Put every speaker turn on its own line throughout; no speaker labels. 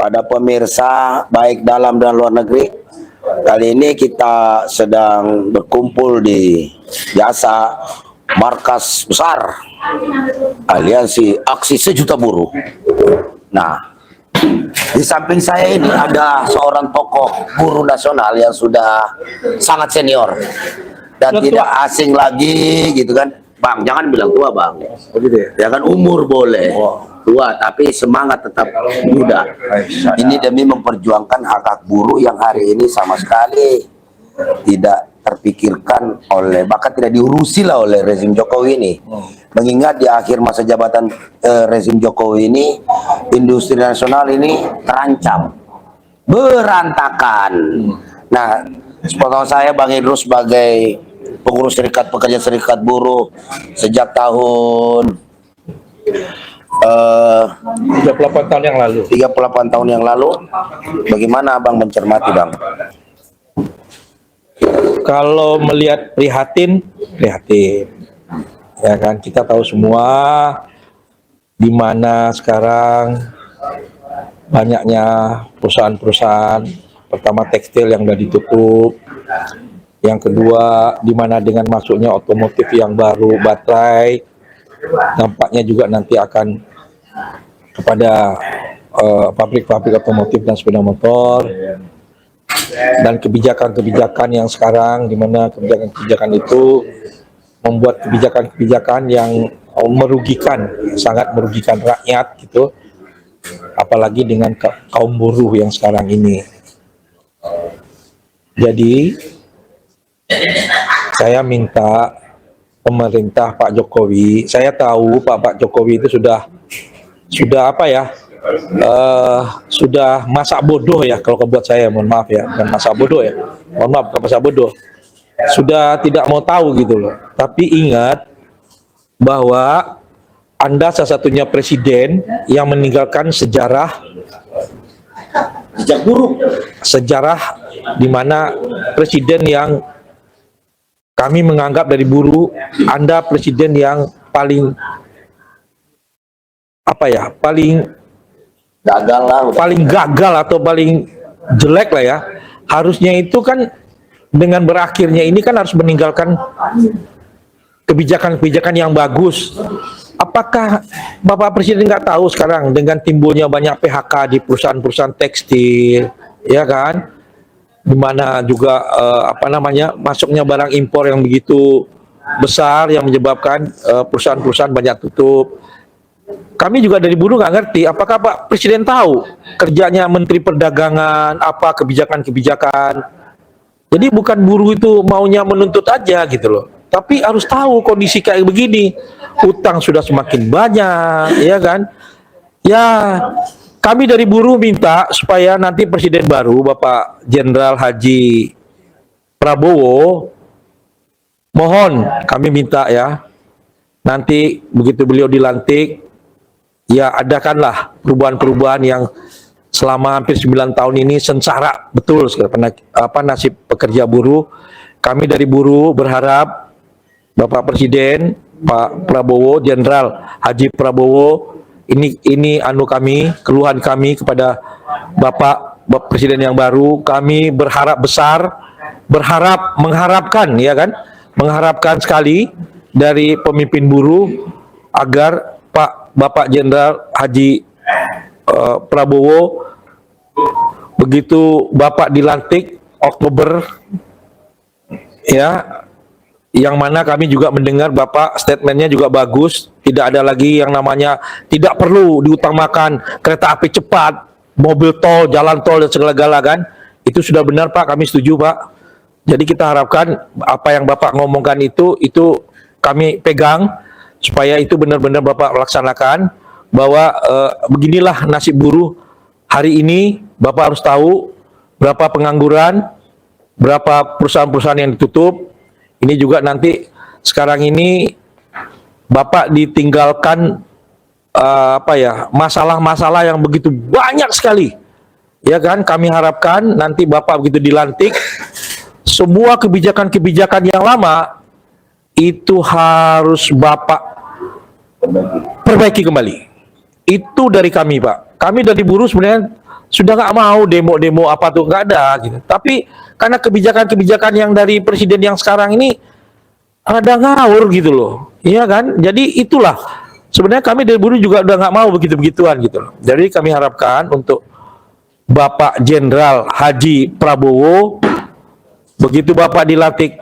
pada pemirsa baik dalam dan luar negeri. Kali ini kita sedang berkumpul di Jasa, markas besar Aliansi Aksi Sejuta Buruh. Nah, di samping saya ini ada seorang tokoh buruh nasional yang sudah sangat senior dan tidak asing lagi gitu kan. Bang, jangan bilang tua bang. Jangan umur boleh. Tua, tapi semangat tetap muda. Ini demi memperjuangkan hak-hak buruh yang hari ini sama sekali tidak terpikirkan oleh, bahkan tidak diurusi lah oleh rezim Jokowi ini. Mengingat di akhir masa jabatan rezim Jokowi ini, industri nasional ini terancam berantakan. Nah, sepotong saya Bang Idrus sebagai pengurus serikat pekerja serikat buruh sejak tahun
38 tahun yang lalu.
38 tahun yang lalu, bagaimana Abang mencermati Bang?
Kalau melihat prihatin, ya kan, kita tahu semua di mana sekarang banyaknya perusahaan-perusahahan, pertama tekstil yang sudah ditutup, yang kedua di mana dengan masuknya otomotif yang baru, baterai, dampaknya juga nanti akan kepada pabrik-pabrik otomotif dan sepeda motor, dan kebijakan-kebijakan yang sekarang di mana kebijakan-kebijakan itu membuat kebijakan-kebijakan yang merugikan, sangat merugikan rakyat gitu, apalagi dengan kaum buruh yang sekarang ini. Jadi saya minta pemerintah Pak Jokowi, saya tahu Pak Jokowi itu sudah apa ya, sudah masa bodoh ya, kalau buat saya, mohon maaf ya, bukan masa bodoh ya, mohon maaf, bukan masa bodoh, sudah tidak mau tahu gitu loh. Tapi ingat bahwa Anda salah satunya presiden yang meninggalkan sejarah
Jejak buruk,
sejarah di mana presiden yang kami menganggap dari buruh, Anda presiden yang paling apa ya, paling
gagal lah,
paling gagal atau paling jelek lah ya. Harusnya itu kan dengan berakhirnya ini kan harus meninggalkan kebijakan-kebijakan yang bagus. Apakah Bapak Presiden nggak tahu sekarang dengan timbulnya banyak PHK di perusahaan-perusahaan tekstil, ya kan? Dimana juga apa namanya, masuknya barang impor yang begitu besar yang menyebabkan perusahaan-perusahaan banyak tutup. Kami juga dari buruh nggak ngerti, apakah Pak Presiden tahu kerjanya Menteri Perdagangan, apa kebijakan-kebijakan. Jadi bukan buruh itu maunya menuntut aja gitu loh, tapi harus tahu kondisi kayak begini, utang sudah semakin banyak, ya kan? Ya, kami dari buruh minta supaya nanti Presiden baru Bapak Jenderal Haji Prabowo, mohon kami minta ya, nanti begitu beliau dilantik, ya adakanlah perubahan-perubahan yang selama hampir 9 tahun ini sengsara betul apa nasib pekerja buruh. Kami dari buruh berharap Bapak Presiden Pak Prabowo, Jenderal Haji Prabowo, ini anu kami, keluhan kami kepada Bapak Presiden yang baru. Kami berharap besar, mengharapkan ya kan, mengharapkan sekali dari pemimpin buruh agar Bapak Jenderal Haji Prabowo begitu Bapak dilantik Oktober ya, yang mana kami juga mendengar Bapak statementnya juga bagus, tidak ada lagi yang namanya tidak perlu diutamakan kereta api cepat, mobil tol, jalan tol dan segala-gala kan. Itu sudah benar Pak, kami setuju Pak. Jadi kita harapkan apa yang Bapak ngomongkan itu kami pegang supaya itu benar-benar Bapak laksanakan, bahwa beginilah nasib buruh hari ini. Bapak harus tahu berapa pengangguran, berapa perusahaan-perusahaan yang ditutup. Ini juga nanti sekarang ini Bapak ditinggalkan apa ya, masalah-masalah yang begitu banyak sekali, ya kan? Kami harapkan nanti Bapak begitu dilantik, semua kebijakan-kebijakan yang lama itu harus Bapak perbaiki kembali. Itu dari kami Pak. Kami dari buruh sebenarnya sudah nggak mau demo-demo apa tuh, nggak ada gitu. Tapi karena kebijakan-kebijakan yang dari presiden yang sekarang ini ada ngawur gitu loh, iya kan? Jadi itulah sebenarnya kami dari buruh juga udah nggak mau begitu-begituan gitu loh. Jadi kami harapkan untuk Bapak Jenderal Haji Prabowo, begitu Bapak dilantik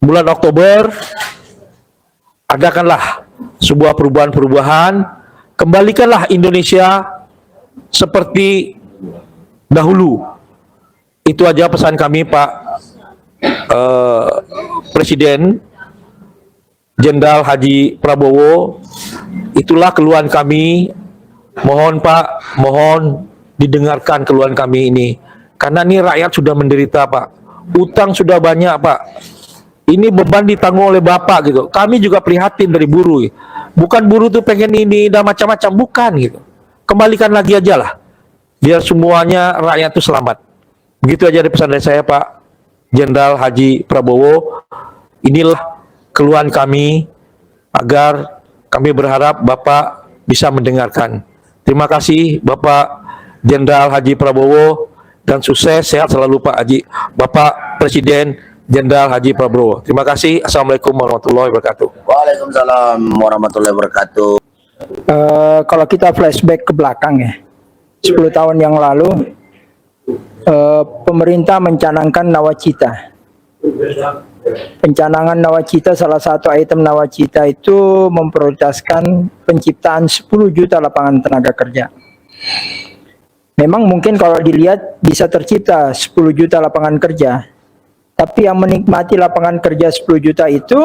bulan Oktober, adakanlah sebuah perubahan-perubahan, kembalikanlah Indonesia seperti dahulu. Itu aja pesan kami Pak Presiden Jenderal Haji Prabowo. Itulah keluhan kami. Mohon Pak, mohon didengarkan keluhan kami ini. Karena ini rakyat sudah menderita Pak. Utang sudah banyak Pak. Ini beban ditanggung oleh Bapak gitu. Kami juga prihatin dari buruh. Bukan buruh tuh pengen ini dan macam-macam, bukan gitu. Kembalikan lagi aja lah. Biar semuanya rakyat itu selamat. Begitu aja dari pesan dari saya Pak Jenderal Haji Prabowo. Inilah keluhan kami agar kami berharap Bapak bisa mendengarkan. Terima kasih Bapak Jenderal Haji Prabowo dan sukses, sehat selalu Pak Haji, Bapak Presiden Jenderal Haji Prabowo. Terima kasih. Assalamualaikum warahmatullahi wabarakatuh.
Waalaikumsalam warahmatullahi wabarakatuh.
Kalau kita flashback ke belakang ya, 10 tahun yang lalu pemerintah mencanangkan nawacita. Pencanangan nawacita, salah satu item nawacita itu memprioritaskan penciptaan 10 juta lapangan tenaga kerja. Memang mungkin kalau dilihat bisa tercipta 10 juta lapangan kerja, tapi yang menikmati lapangan kerja 10 juta itu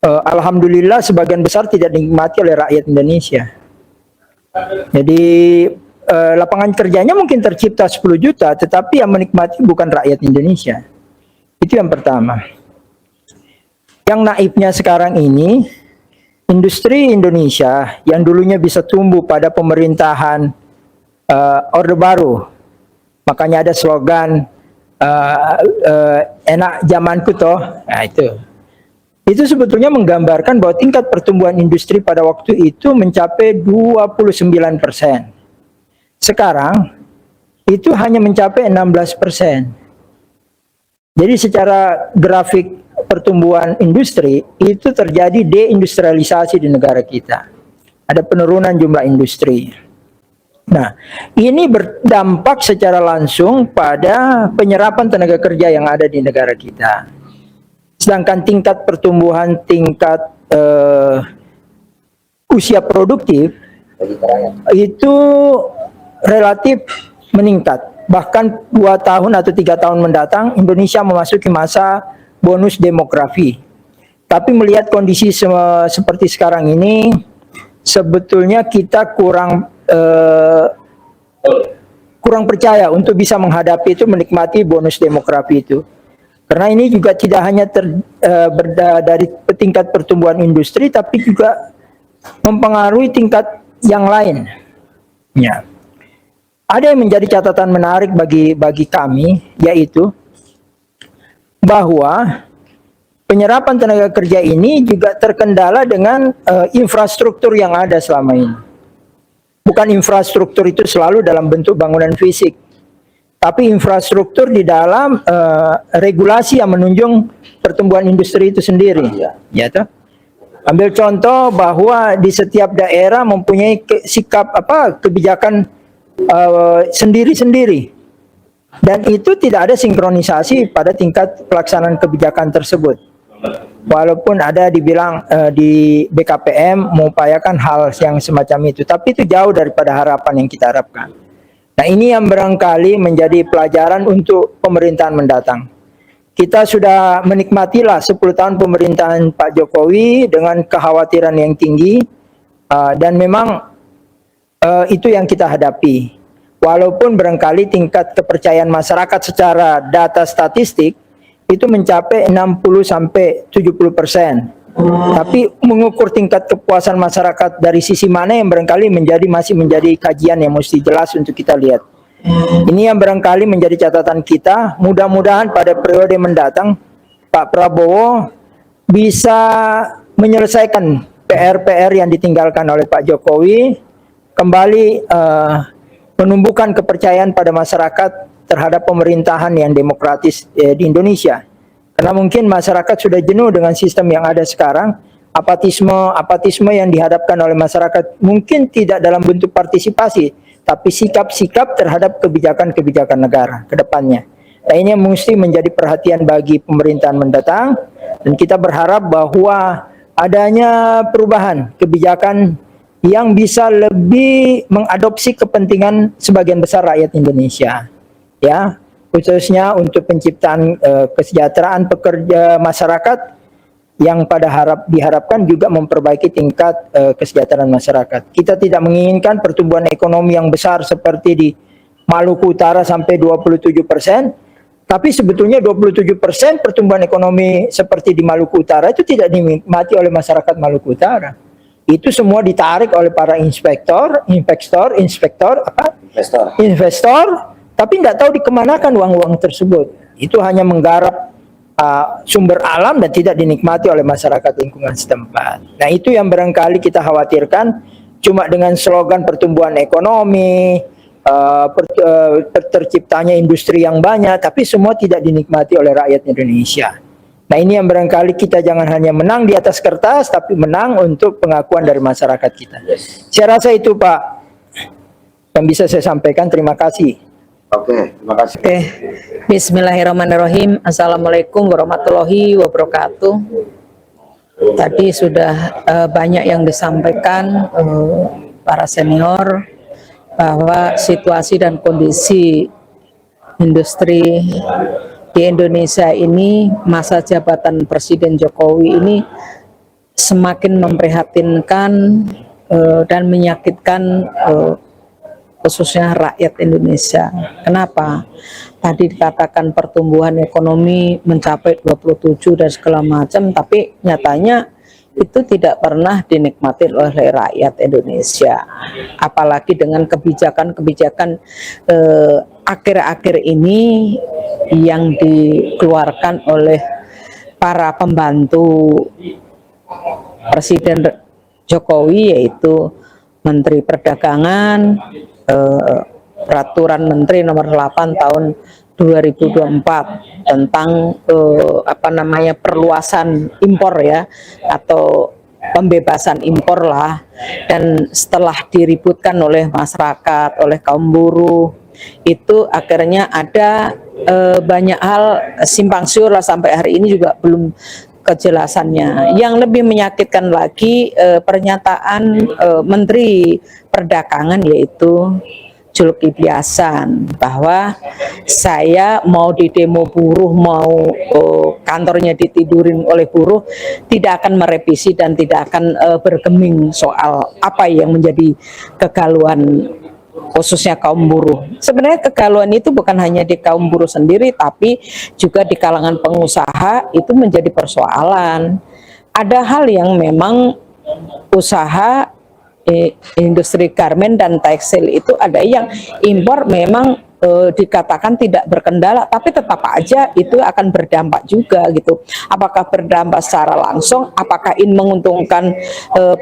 alhamdulillah sebagian besar tidak dinikmati oleh rakyat Indonesia. Jadi lapangan kerjanya mungkin tercipta 10 juta, tetapi yang menikmati bukan rakyat Indonesia. Itu yang pertama. Yang naibnya sekarang ini, industri Indonesia yang dulunya bisa tumbuh pada pemerintahan Orde Baru. Makanya ada slogan enak zamanku toh. Nah itu sebetulnya menggambarkan bahwa tingkat pertumbuhan industri pada waktu itu mencapai 29%. Sekarang itu hanya mencapai 16%. Jadi secara grafik pertumbuhan industri itu terjadi deindustrialisasi di negara kita. Ada penurunan jumlah industri. Nah, ini berdampak secara langsung pada penyerapan tenaga kerja yang ada di negara kita. Sedangkan tingkat pertumbuhan tingkat usia produktif itu relatif meningkat. Bahkan 2 tahun atau 3 tahun mendatang Indonesia memasuki masa bonus demografi. Tapi melihat kondisi seperti sekarang ini, sebetulnya kita kurang percaya untuk bisa menghadapi itu, menikmati bonus demografi itu. Karena ini juga tidak hanya dari tingkat pertumbuhan industri, tapi juga mempengaruhi tingkat yang lain. Ya. Ada yang menjadi catatan menarik bagi kami, yaitu bahwa penyerapan tenaga kerja ini juga terkendala dengan infrastruktur yang ada selama ini. Bukan infrastruktur itu selalu dalam bentuk bangunan fisik, tapi infrastruktur di dalam regulasi yang menunjang pertumbuhan industri itu sendiri. Ya toh? Ambil contoh bahwa di setiap daerah mempunyai sikap kebijakan sendiri-sendiri, dan itu tidak ada sinkronisasi pada tingkat pelaksanaan kebijakan tersebut. Walaupun ada dibilang di BKPM mengupayakan hal yang semacam itu, tapi itu jauh daripada harapan yang kita harapkan. Nah, ini yang barangkali menjadi pelajaran untuk pemerintahan mendatang. Kita sudah menikmatilah 10 tahun pemerintahan Pak Jokowi dengan kekhawatiran yang tinggi, dan memang itu yang kita hadapi. Walaupun barangkali tingkat kepercayaan masyarakat secara data statistik itu mencapai 60-70%. Tapi mengukur tingkat kepuasan masyarakat dari sisi mana yang barangkali masih menjadi kajian yang mesti jelas untuk kita lihat. Ini yang barangkali menjadi catatan kita. Mudah-mudahan pada periode mendatang Pak Prabowo bisa menyelesaikan PR-PR yang ditinggalkan oleh Pak Jokowi, kembali menumbuhkan kepercayaan pada masyarakat terhadap pemerintahan yang demokratis di Indonesia. Karena mungkin masyarakat sudah jenuh dengan sistem yang ada sekarang, apatisme yang dihadapkan oleh masyarakat mungkin tidak dalam bentuk partisipasi, tapi sikap-sikap terhadap kebijakan-kebijakan negara ke depannya. Nah, ini mesti menjadi perhatian bagi pemerintahan mendatang, dan kita berharap bahwa adanya perubahan kebijakan yang bisa lebih mengadopsi kepentingan sebagian besar rakyat Indonesia, ya, khususnya untuk penciptaan kesejahteraan pekerja masyarakat yang diharapkan juga memperbaiki tingkat kesejahteraan masyarakat. Kita tidak menginginkan pertumbuhan ekonomi yang besar seperti di Maluku Utara sampai 27%, tapi sebetulnya 27% pertumbuhan ekonomi seperti di Maluku Utara itu tidak dinikmati oleh masyarakat Maluku Utara. Itu semua ditarik oleh para investor, tapi tidak tahu dikemanakan uang-uang tersebut. Itu hanya menggarap sumber alam dan tidak dinikmati oleh masyarakat lingkungan setempat. Nah, itu yang barangkali kita khawatirkan, cuma dengan slogan pertumbuhan ekonomi, terciptanya industri yang banyak, tapi semua tidak dinikmati oleh rakyat Indonesia. Nah, ini yang barangkali kita jangan hanya menang di atas kertas, tapi menang untuk pengakuan dari masyarakat kita. Saya rasa itu, Pak, yang bisa saya sampaikan. Terima kasih.
Oke, terima kasih.
Oke, Bismillahirrahmanirrahim. Assalamualaikum warahmatullahi wabarakatuh. Tadi sudah banyak yang disampaikan para senior bahwa situasi dan kondisi industri di Indonesia ini, masa jabatan Presiden Jokowi ini semakin memprihatinkan dan menyakitkan khususnya rakyat Indonesia. Kenapa? Tadi dikatakan pertumbuhan ekonomi mencapai 27 dan segala macam, tapi nyatanya itu tidak pernah dinikmati oleh rakyat Indonesia. Apalagi dengan kebijakan-kebijakan akhir-akhir ini yang dikeluarkan oleh para pembantu Presiden Jokowi, yaitu Menteri Perdagangan, Peraturan Menteri Nomor 8 Tahun 2024 tentang perluasan impor, ya, atau pembebasan impor lah. Dan setelah diributkan oleh masyarakat, oleh kaum buruh, itu akhirnya ada banyak hal simpang siur lah, sampai hari ini juga belum kejelasannya. Yang lebih menyakitkan lagi pernyataan Menteri Perdagangan, yaitu Zulkifli Hasan, bahwa saya mau di demo buruh, mau kantornya ditidurin oleh buruh, tidak akan merevisi dan tidak akan bergeming soal apa yang menjadi kegalauan khususnya kaum buruh. Sebenarnya kegalauan itu bukan hanya di kaum buruh sendiri, tapi juga di kalangan pengusaha itu menjadi persoalan. Ada hal yang memang usaha industri garmen dan tekstil itu ada yang impor memang dikatakan tidak berkendala, tapi tetap aja itu akan berdampak juga gitu. Apakah berdampak secara langsung, apakah ini menguntungkan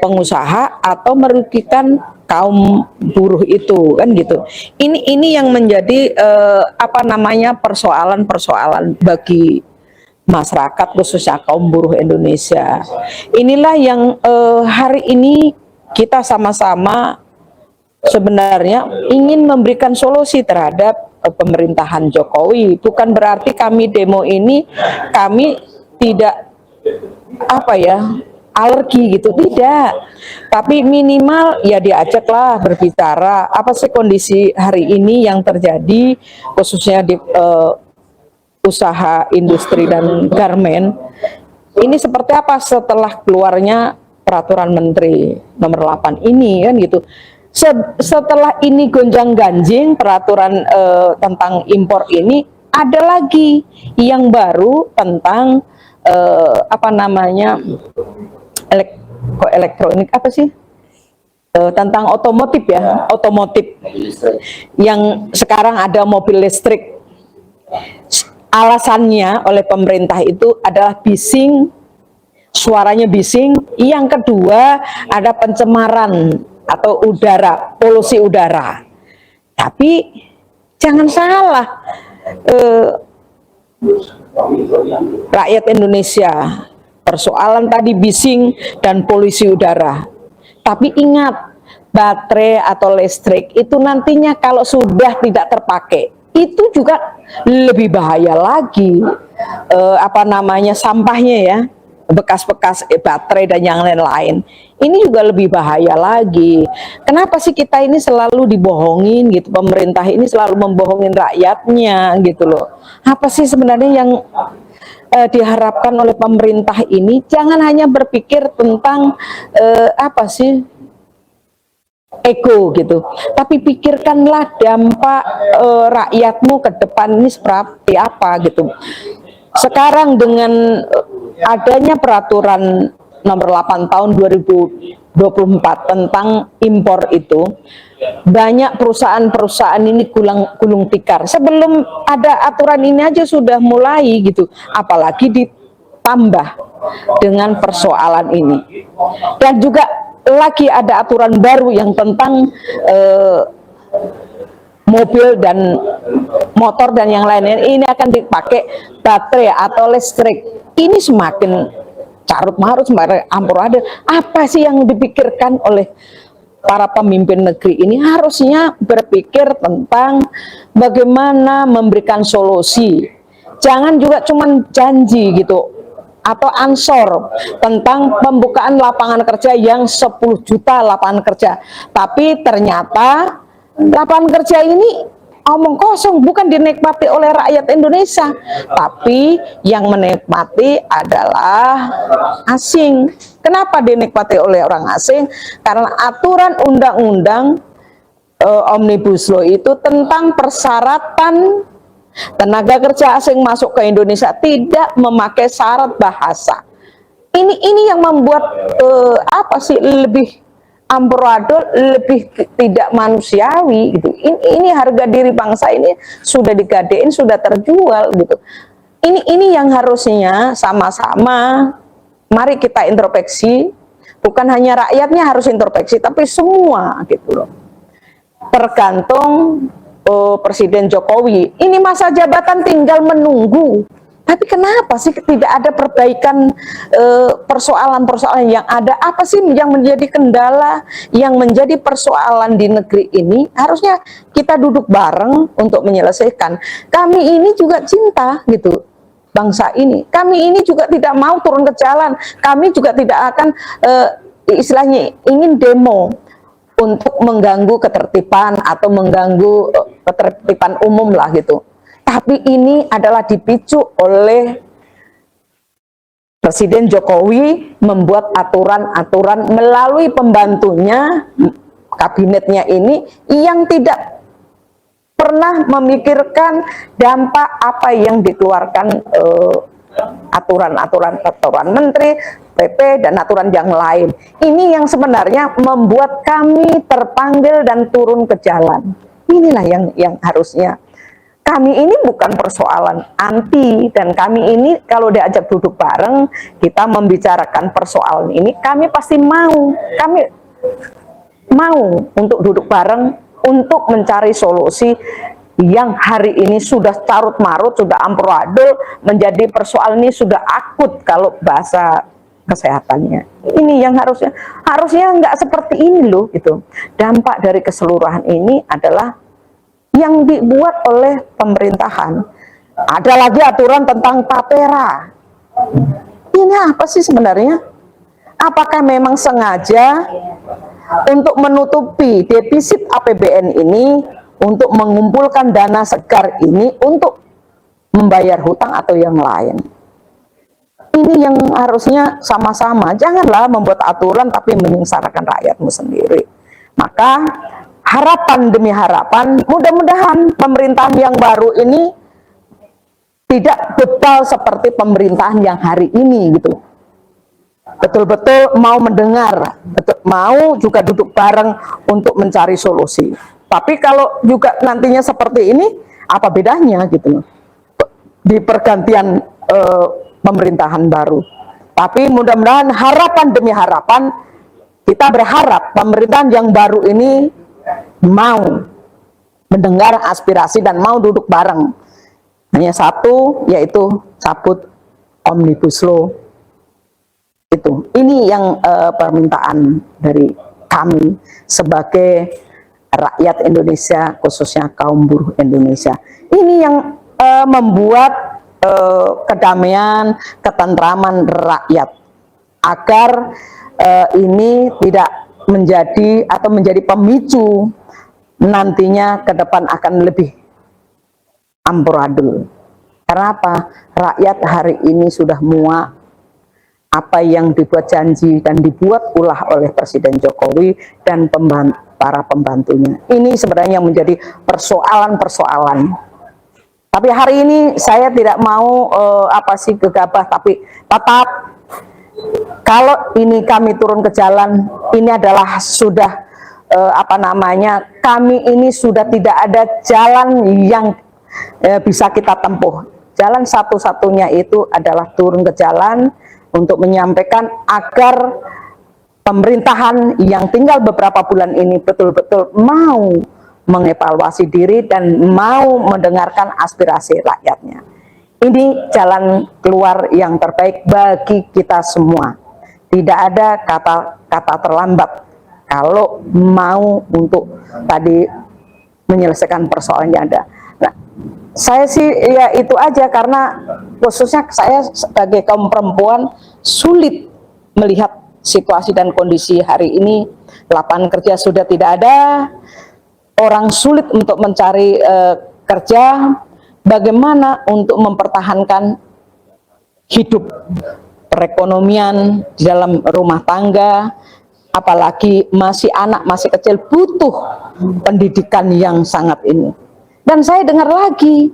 pengusaha atau merugikan kaum buruh itu, kan gitu. Ini yang menjadi persoalan-persoalan bagi masyarakat khususnya kaum buruh Indonesia. Inilah yang hari ini kita sama-sama sebenarnya ingin memberikan solusi terhadap pemerintahan Jokowi. Bukan berarti kami demo ini kami tidak alergi gitu, tidak. Tapi minimal ya diajaklah berbicara apa sih kondisi hari ini yang terjadi khususnya di usaha industri dan garmen. Ini seperti apa setelah keluarnya Peraturan Menteri Nomor 8 ini, kan gitu. Setelah ini gonjang-ganjing peraturan tentang impor ini, ada lagi yang baru tentang elektronik tentang otomotif, ya, otomotif yang sekarang ada mobil listrik. Alasannya oleh pemerintah itu adalah bising, suaranya bising. Yang kedua ada pencemaran atau udara, polusi udara. Tapi jangan salah, rakyat Indonesia, persoalan tadi bising dan polusi udara. Tapi ingat, baterai atau listrik itu nantinya kalau sudah tidak terpakai, itu juga lebih bahaya lagi. Sampahnya ya, bekas-bekas baterai dan yang lain-lain. Ini juga lebih bahaya lagi. Kenapa sih kita ini selalu dibohongin gitu? Pemerintah ini selalu membohongin rakyatnya gitu loh. Apa sih sebenarnya yang diharapkan oleh pemerintah ini? Jangan hanya berpikir tentang ego gitu, tapi pikirkanlah dampak rakyatmu ke depan ini seperti apa gitu. Sekarang dengan adanya peraturan nomor 8 tahun 2024 tentang impor itu, banyak perusahaan-perusahaan ini gulung tikar. Sebelum ada aturan ini aja sudah mulai gitu, apalagi ditambah dengan persoalan ini. Dan juga lagi ada aturan baru yang tentang mobil dan motor dan yang lainnya ini akan dipakai baterai atau listrik. Ini semakin carut marut, semakin amburadul. Apa sih yang dipikirkan oleh para pemimpin negeri ini? Harusnya berpikir tentang bagaimana memberikan solusi. Jangan juga cuma janji gitu atau ansor tentang pembukaan lapangan kerja yang 10 juta lapangan kerja, tapi ternyata lapangan kerja ini omong kosong, bukan dinikmati oleh rakyat Indonesia, tapi yang menikmati adalah asing. Kenapa dinikmati oleh orang asing? Karena aturan undang-undang Omnibus Law itu tentang persyaratan tenaga kerja asing masuk ke Indonesia tidak memakai syarat bahasa. Ini yang membuat lebih amburadul, lebih tidak manusiawi gitu. Ini harga diri bangsa ini sudah digadein, sudah terjual gitu. Ini yang harusnya sama-sama mari kita introspeksi, bukan hanya rakyatnya harus introspeksi, tapi semua gitu loh. Tergantung Presiden Jokowi, ini masa jabatan tinggal menunggu. Tapi kenapa sih tidak ada perbaikan persoalan-persoalan yang ada? Apa sih yang menjadi kendala, yang menjadi persoalan di negeri ini? Harusnya kita duduk bareng untuk menyelesaikan. Kami ini juga cinta gitu bangsa ini. Kami ini juga tidak mau turun ke jalan. Kami juga tidak akan istilahnya ingin demo untuk mengganggu ketertiban atau mengganggu ketertiban umum lah gitu. Tapi ini adalah dipicu oleh Presiden Jokowi membuat aturan-aturan melalui pembantunya, kabinetnya ini yang tidak pernah memikirkan dampak apa yang dikeluarkan aturan-aturan menteri, PP, dan aturan yang lain. Ini yang sebenarnya membuat kami terpanggil dan turun ke jalan. Inilah yang harusnya. Kami ini bukan persoalan anti, dan kami ini kalau diajak duduk bareng, kita membicarakan persoalan ini, kami pasti mau. Kami mau untuk duduk bareng, untuk mencari solusi yang hari ini sudah carut-marut, sudah amburadul, menjadi persoalan ini sudah akut kalau bahasa kesehatannya. Ini yang harusnya nggak seperti ini loh gitu. Dampak dari keseluruhan ini adalah yang dibuat oleh pemerintahan. Ada lagi aturan tentang tapera. Ini apa sih sebenarnya? Apakah memang sengaja untuk menutupi defisit APBN ini, untuk mengumpulkan dana segar ini untuk membayar hutang atau yang lain? Ini yang harusnya sama-sama. Janganlah membuat aturan tapi menyengsarakan rakyatmu sendiri. Maka harapan demi harapan, mudah-mudahan pemerintahan yang baru ini tidak bebal seperti pemerintahan yang hari ini gitu. Betul-betul mau mendengar, mau juga duduk bareng untuk mencari solusi. Tapi kalau juga nantinya seperti ini, apa bedanya gitu di pergantian pemerintahan baru. Tapi mudah-mudahan harapan demi harapan, kita berharap pemerintahan yang baru ini mau mendengar aspirasi dan mau duduk bareng. Hanya satu, yaitu cabut Omnibus Law. Ini yang permintaan dari kami sebagai rakyat Indonesia, khususnya kaum buruh Indonesia. Ini yang membuat kedamaian, ketentraman rakyat, agar ini tidak menjadi atau menjadi pemicu nantinya ke depan akan lebih amburadul. Karena apa? Rakyat hari ini sudah muak apa yang dibuat janji dan dibuat ulah oleh Presiden Jokowi dan para pembantunya. Ini sebenarnya yang menjadi persoalan-persoalan. Tapi hari ini saya tidak mau gegabah, tapi tetap kalau ini kami turun ke jalan, ini adalah sudah kami ini sudah tidak ada jalan yang bisa kita tempuh. Jalan satu-satunya itu adalah turun ke jalan untuk menyampaikan agar pemerintahan yang tinggal beberapa bulan ini betul-betul mau mengevaluasi diri dan mau mendengarkan aspirasi rakyatnya. Ini jalan keluar yang terbaik bagi kita semua. Tidak ada kata terlambat kalau mau untuk tadi menyelesaikan persoalan yang ada. Nah, saya sih ya itu aja, karena khususnya saya sebagai kaum perempuan sulit melihat situasi dan kondisi hari ini. Lapangan kerja sudah tidak ada, orang sulit untuk mencari kerja, bagaimana untuk mempertahankan hidup perekonomian di dalam rumah tangga, apalagi masih anak, masih kecil, butuh pendidikan yang sangat ini. Dan saya dengar lagi,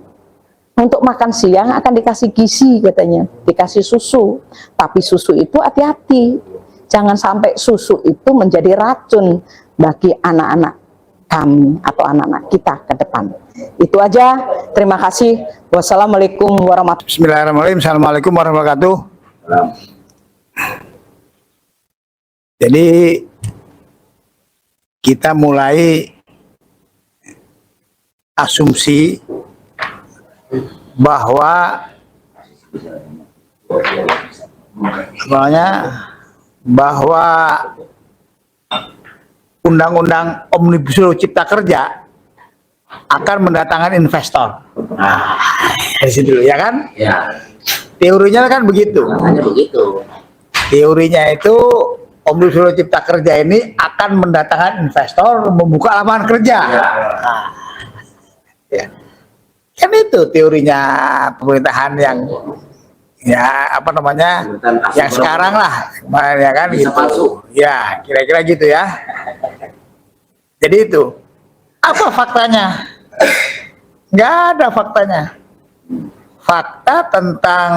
untuk makan siang akan dikasih gizi katanya, dikasih susu, tapi susu itu hati-hati, jangan sampai susu itu menjadi racun bagi anak-anak kami atau anak-anak kita ke depan. Itu aja, terima kasih. Wassalamualaikum warahmatullahi wabarakatuh.
Bismillahirrahmanirrahim. Assalamualaikum warahmatullahi wabarakatuh. Jadi kita mulai asumsi bahwa Undang-Undang Omnibus Law Cipta Kerja akan mendatangkan investor. Nah, dari situ dulu, ya kan?
Ya,
Teorinya kan begitu.
hanya begitu.
Teorinya itu Omnibus Law Cipta Kerja ini akan mendatangkan investor, membuka lapangan kerja. Nah, ya. Kan itu teorinya pemerintahan yang yang sekarang lah, ya kan
Bisa
gitu.
palsu.
Ya, kira-kira gitu ya. Jadi itu apa faktanya? Nggak ada faktanya. Fakta tentang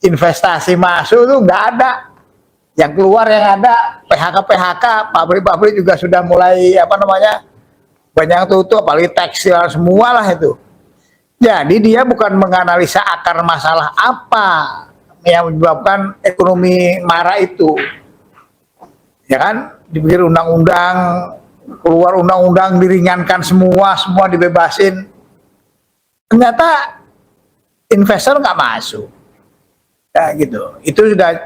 investasi masuk itu nggak ada. Yang keluar yang ada PHK, pabrik-pabrik juga sudah mulai banyak tutup, apalagi tekstil semua lah itu. Jadi dia bukan menganalisa akar masalah apa yang menyebabkan ekonomi marah itu. Ya kan, dipikir undang-undang, keluar undang-undang diringankan semua dibebasin. Ternyata investor nggak masuk. Ya gitu.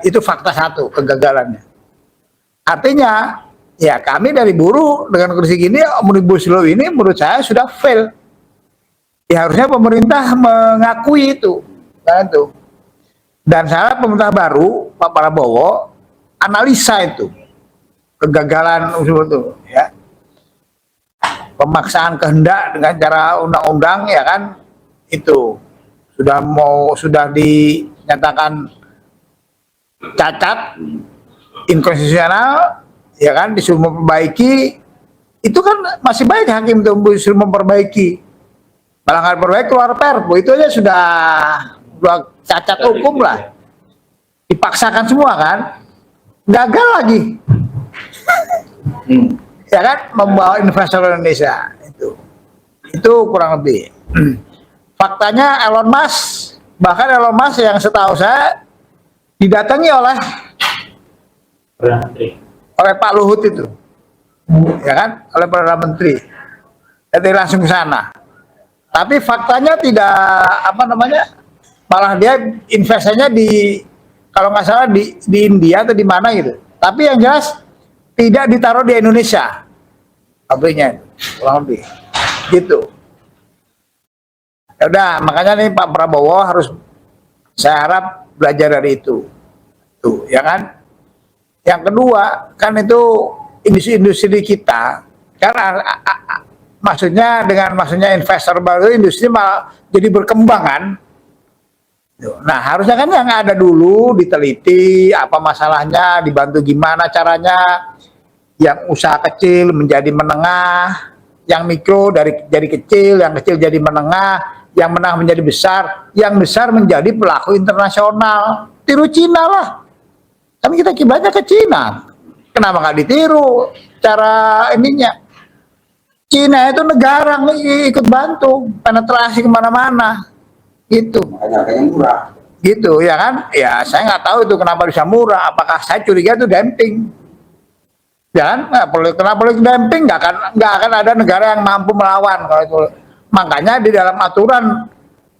Itu fakta satu kegagalannya. Artinya ya kami dari buruh dengan kondisi gini, Omnibus Law ini menurut saya sudah fail. Ya harusnya pemerintah mengakui itu, kan itu. Dan saya pemerintah baru Pak Prabowo analisa itu kegagalan usul itu, ya. Pemaksaan kehendak dengan cara undang-undang, ya kan, itu sudah dinyatakan cacat, inkonstitusional, ya kan, disuruh memperbaiki. Itu kan masih baik hakim itu disuruh memperbaiki. Malah nggak perbaiki, keluar perpu, itu aja sudah cacat hukum lah. Dipaksakan semua kan, gagal lagi. Ya kan, membawa investor Indonesia itu kurang lebih. Faktanya Elon Musk, bahkan Elon Musk yang setahu saya didatangi oleh Pak Luhut itu, ya kan, oleh Perdana Menteri. Jadi langsung ke sana. Tapi faktanya tidak apa namanya, malah dia investasinya di kalau nggak salah di India atau di mana gitu. Tapi yang jelas tidak ditaruh di Indonesia pabriknya, kurang lebih gitu. Ya udah, makanya nih Pak Prabowo harus, saya harap belajar dari itu. Tuh, ya kan? Yang kedua, kan itu industri-industri kita, karena maksudnya investor baru, industri malah jadi berkembang kan. Nah, harusnya kan yang ada dulu diteliti apa masalahnya, dibantu gimana caranya, yang usaha kecil menjadi menengah, yang mikro dari kecil, yang kecil jadi menengah, yang menengah menjadi besar, yang besar menjadi pelaku internasional. Tiru Cina lah. Kan kita kiblatnya ke Cina. Kenapa nggak ditiru cara ininya? Cina itu negara ikut bantu penetrasi kemana-mana. Gitu.
Harganya murah.
Gitu ya kan? Ya saya nggak tahu itu kenapa bisa murah. Apakah saya curiga itu dumping? Ya kan? Kenapa boleh dumping? Nggak akan ada negara yang mampu melawan kalau itu. Makanya di dalam aturan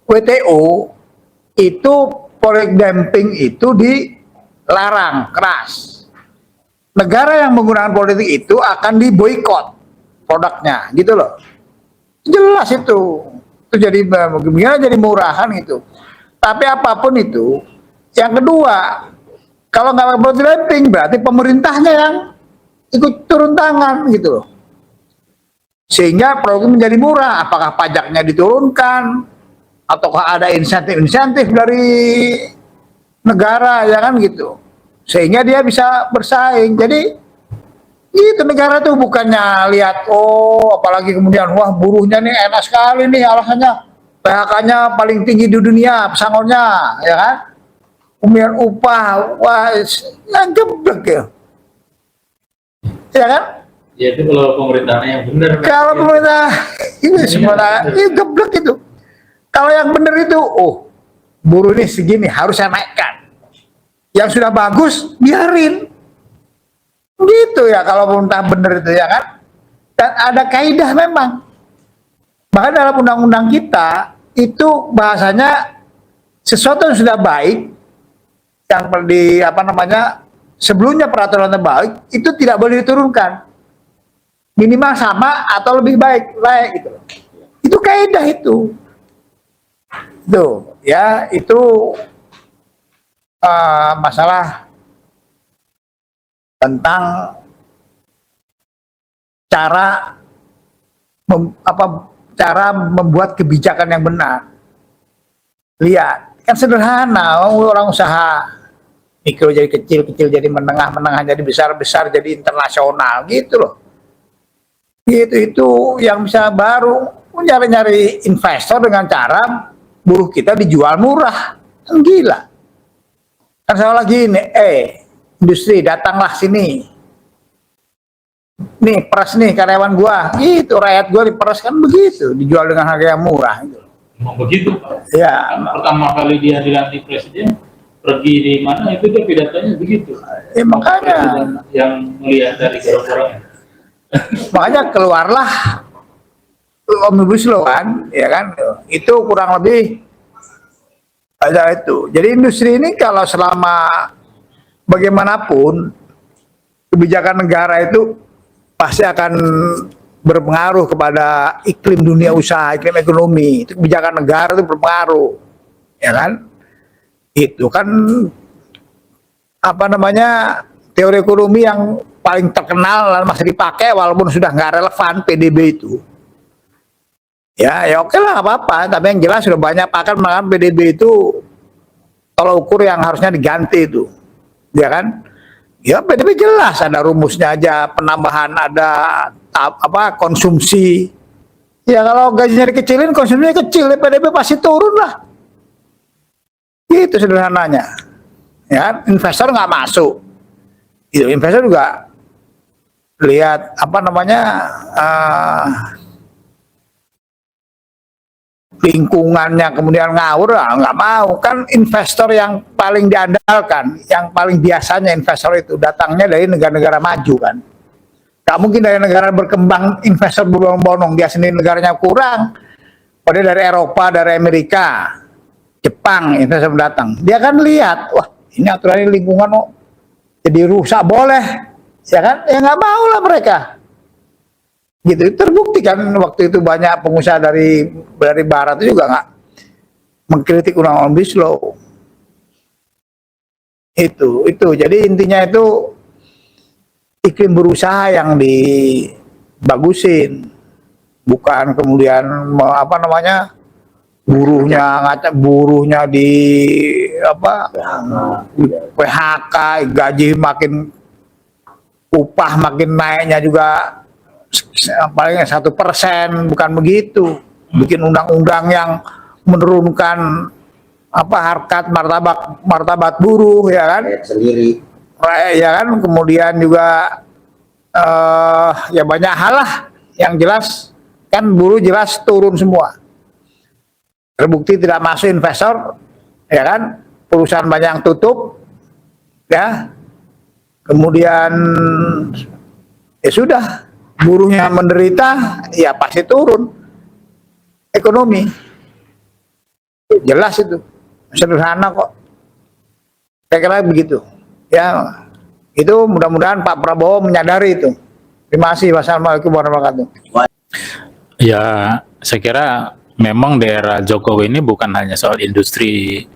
WTO itu politik dumping itu dilarang keras. Negara yang menggunakan politik itu akan diboikot produknya, gitu loh. Jelas itu. Itu jadi bagaimana jadi murahan itu. Tapi apapun itu, yang kedua, kalau nggak politik dumping berarti pemerintahnya yang ikut turun tangan gitu loh. Sehingga produk menjadi murah. Apakah pajaknya diturunkan, ataukah ada insentif-insentif dari negara, ya kan gitu. Sehingga dia bisa bersaing. Jadi itu negara tuh bukannya lihat, oh apalagi kemudian wah buruhnya nih enak sekali nih, alasannya PHK-nya paling tinggi di dunia, pesangonnya, ya kan. Kemudian upah, wah geblek ya. Ya kan?
Ya itu kalau pemerintahnya yang benar.
Kalau pemerintah ini semua ini geblek itu. Kalau yang benar itu, oh buruh ini segini harus saya naikkan. Yang sudah bagus biarin. Gitu ya kalau pemerintah benar itu, ya kan. Dan ada kaidah memang. Bahkan dalam undang-undang kita itu bahasanya sesuatu yang sudah baik, yang di apa namanya sebelumnya peraturan terbaik itu tidak boleh diturunkan. Minimal sama atau lebih baik gitu. Itu kaidah itu. Tuh, ya itu masalah tentang cara membuat kebijakan yang benar. Lihat, kan sederhana, orang usaha mikro jadi kecil, kecil jadi menengah, menengah jadi besar, besar jadi internasional, gitu loh. Itu yang bisa baru nyari-nyari investor dengan cara buruh kita dijual murah. Kan gila. Kan saya lagi ini, industri datanglah sini. Nih peras nih karyawan gua, itu rakyat gua diperas kan begitu, dijual dengan harga yang murah. Gitu.
Memang begitu Pak.
Ya.
Kan pertama kali dia dilantik presiden, pergi di mana itu dia pidatonya begitu.
Makanya.
Presiden yang melihat dari orang-orangnya.
Makanya keluarlah Omnibus Law kan, ya kan, itu kurang lebih ada itu. Jadi industri ini kalau selama bagaimanapun kebijakan negara itu pasti akan berpengaruh kepada iklim dunia usaha, iklim ekonomi. Itu kebijakan negara itu berpengaruh, ya kan? Itu kan apa namanya teori ekonomi yang paling terkenal dan masih dipakai walaupun sudah nggak relevan PDB itu. Ya oke lah, nggak apa-apa. Tapi yang jelas sudah banyak pakar mengatakan PDB itu tolak ukur yang harusnya diganti itu, ya kan? Ya PDB jelas ada rumusnya aja, penambahan ada konsumsi. Ya kalau gajinya dikecilin, konsumsinya kecil, ya PDB pasti turun lah. Itu sederhananya. Ya, investor nggak masuk. Itu investor juga lihat apa namanya lingkungannya kemudian ngawur, nggak mau. Kan investor yang paling diandalkan, yang paling biasanya investor itu datangnya dari negara-negara maju kan. Gak mungkin dari negara berkembang investor berbondong-bondong, dia sendiri negaranya kurang, pada dari Eropa, dari Amerika, Jepang investor datang, dia kan lihat, wah ini aturan ini lingkungan kok jadi rusak boleh, ya kan? Ya nggak mau lah mereka. Gitu, terbukti kan waktu itu banyak pengusaha dari barat itu juga nggak mengkritik undang-undang Omnibus Law. Itu. Jadi intinya itu iklim berusaha yang dibagusin, bukan kemudian buruhnya di PHK, gaji makin, upah makin naiknya juga paling 1%, bukan begitu. Bikin undang-undang yang menurunkan harkat martabat buruh, ya kan?
Sendiri.
Ya kan, kemudian juga ya banyak hal lah yang jelas kan buruh jelas turun semua. Terbukti tidak masuk investor, ya kan? Perusahaan banyak yang tutup, ya. Kemudian ya sudah, buruhnya menderita, ya pasti turun ekonomi. Jelas itu, sederhana kok. Saya kira begitu. Ya, itu mudah-mudahan Pak Prabowo menyadari itu. Terima kasih. Wassalamualaikum warahmatullahi wabarakatuh.
Ya, saya kira memang daerah Jokowi ini bukan hanya soal industri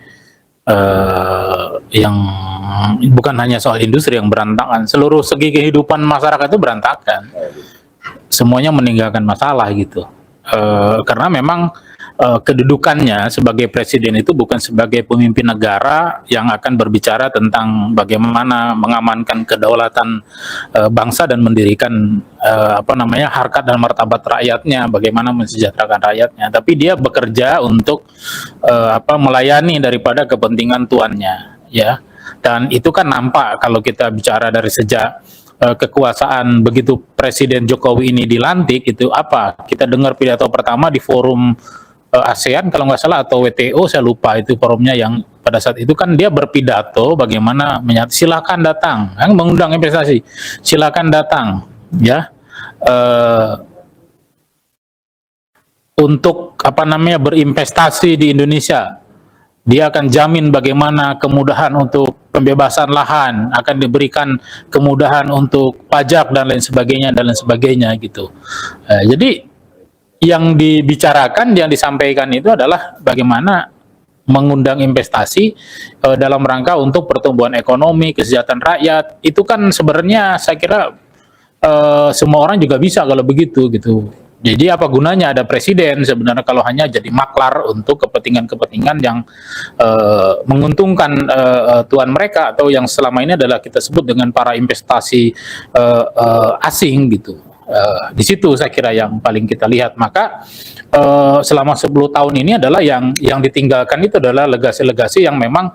bukan hanya soal industri yang berantakan, seluruh segi kehidupan masyarakat itu berantakan. Semuanya meninggalkan masalah gitu. Karena memang kedudukannya sebagai presiden itu bukan sebagai pemimpin negara yang akan berbicara tentang bagaimana mengamankan kedaulatan bangsa dan mendirikan harkat dan martabat rakyatnya, bagaimana mensejahterakan rakyatnya, tapi dia bekerja untuk melayani daripada kepentingan tuannya, ya. Dan itu kan nampak kalau kita bicara dari sejak kekuasaan begitu Presiden Jokowi ini dilantik, itu kita dengar pidato pertama di forum ASEAN kalau nggak salah, atau WTO, saya lupa itu forumnya, yang pada saat itu kan dia berpidato bagaimana silakan datang, mengundang investasi, silakan datang, ya, untuk berinvestasi di Indonesia. Dia akan jamin bagaimana kemudahan untuk pembebasan lahan, akan diberikan kemudahan untuk pajak dan lain sebagainya gitu. Jadi yang dibicarakan, yang disampaikan itu adalah bagaimana mengundang investasi dalam rangka untuk pertumbuhan ekonomi, kesejahteraan rakyat. Itu kan sebenarnya saya kira semua orang juga bisa kalau begitu gitu. Jadi apa gunanya ada presiden sebenarnya kalau hanya jadi maklar untuk kepentingan-kepentingan yang menguntungkan tuan mereka, atau yang selama ini adalah kita sebut dengan para investasi asing gitu. Di situ saya kira yang paling kita lihat. Maka selama 10 tahun ini adalah yang ditinggalkan itu adalah legasi-legasi yang memang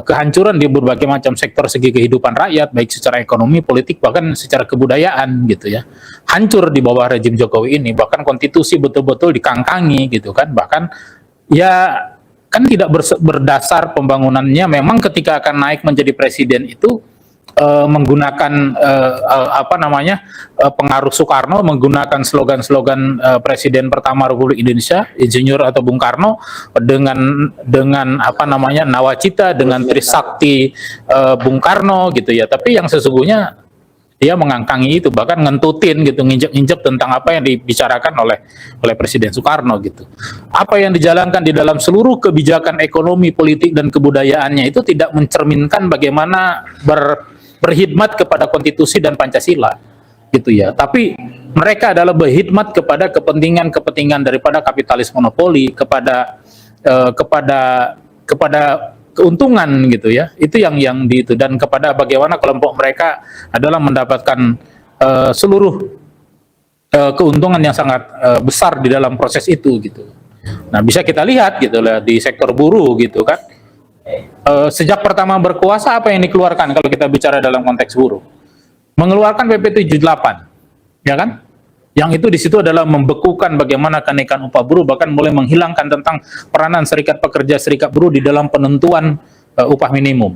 kehancuran di berbagai macam sektor segi kehidupan rakyat, baik secara ekonomi, politik, bahkan secara kebudayaan gitu ya. Hancur di bawah rejim Jokowi ini, bahkan konstitusi betul-betul dikangkangi gitu kan. Bahkan ya kan tidak berdasar pembangunannya. Memang ketika akan naik menjadi presiden itu menggunakan pengaruh Soekarno, menggunakan slogan-slogan presiden pertama Republik Indonesia, Insinyur atau Bung Karno, dengan nawacita, dengan Trisakti Bung Karno gitu ya. Tapi yang sesungguhnya dia mengangkangi itu, bahkan ngentutin gitu, nginjek-nginjek tentang apa yang dibicarakan oleh Presiden Soekarno gitu. Apa yang dijalankan di dalam seluruh kebijakan ekonomi, politik, dan kebudayaannya itu tidak mencerminkan bagaimana berkhidmat kepada konstitusi dan Pancasila gitu ya. Tapi mereka adalah berkhidmat kepada kepentingan daripada kapitalis monopoli, kepada keuntungan gitu ya. Itu yang itu, dan kepada bagaimana kelompok mereka adalah mendapatkan seluruh keuntungan yang sangat besar di dalam proses itu gitu. Nah, bisa kita lihat gitu lah di sektor buruh gitu kan. Sejak pertama berkuasa apa yang dikeluarkan kalau kita bicara dalam konteks buruh? Mengeluarkan PP 78, ya kan? Yang itu di situ adalah membekukan bagaimana kenaikan upah buruh, bahkan mulai menghilangkan tentang peranan serikat pekerja, serikat buruh di dalam penentuan upah minimum.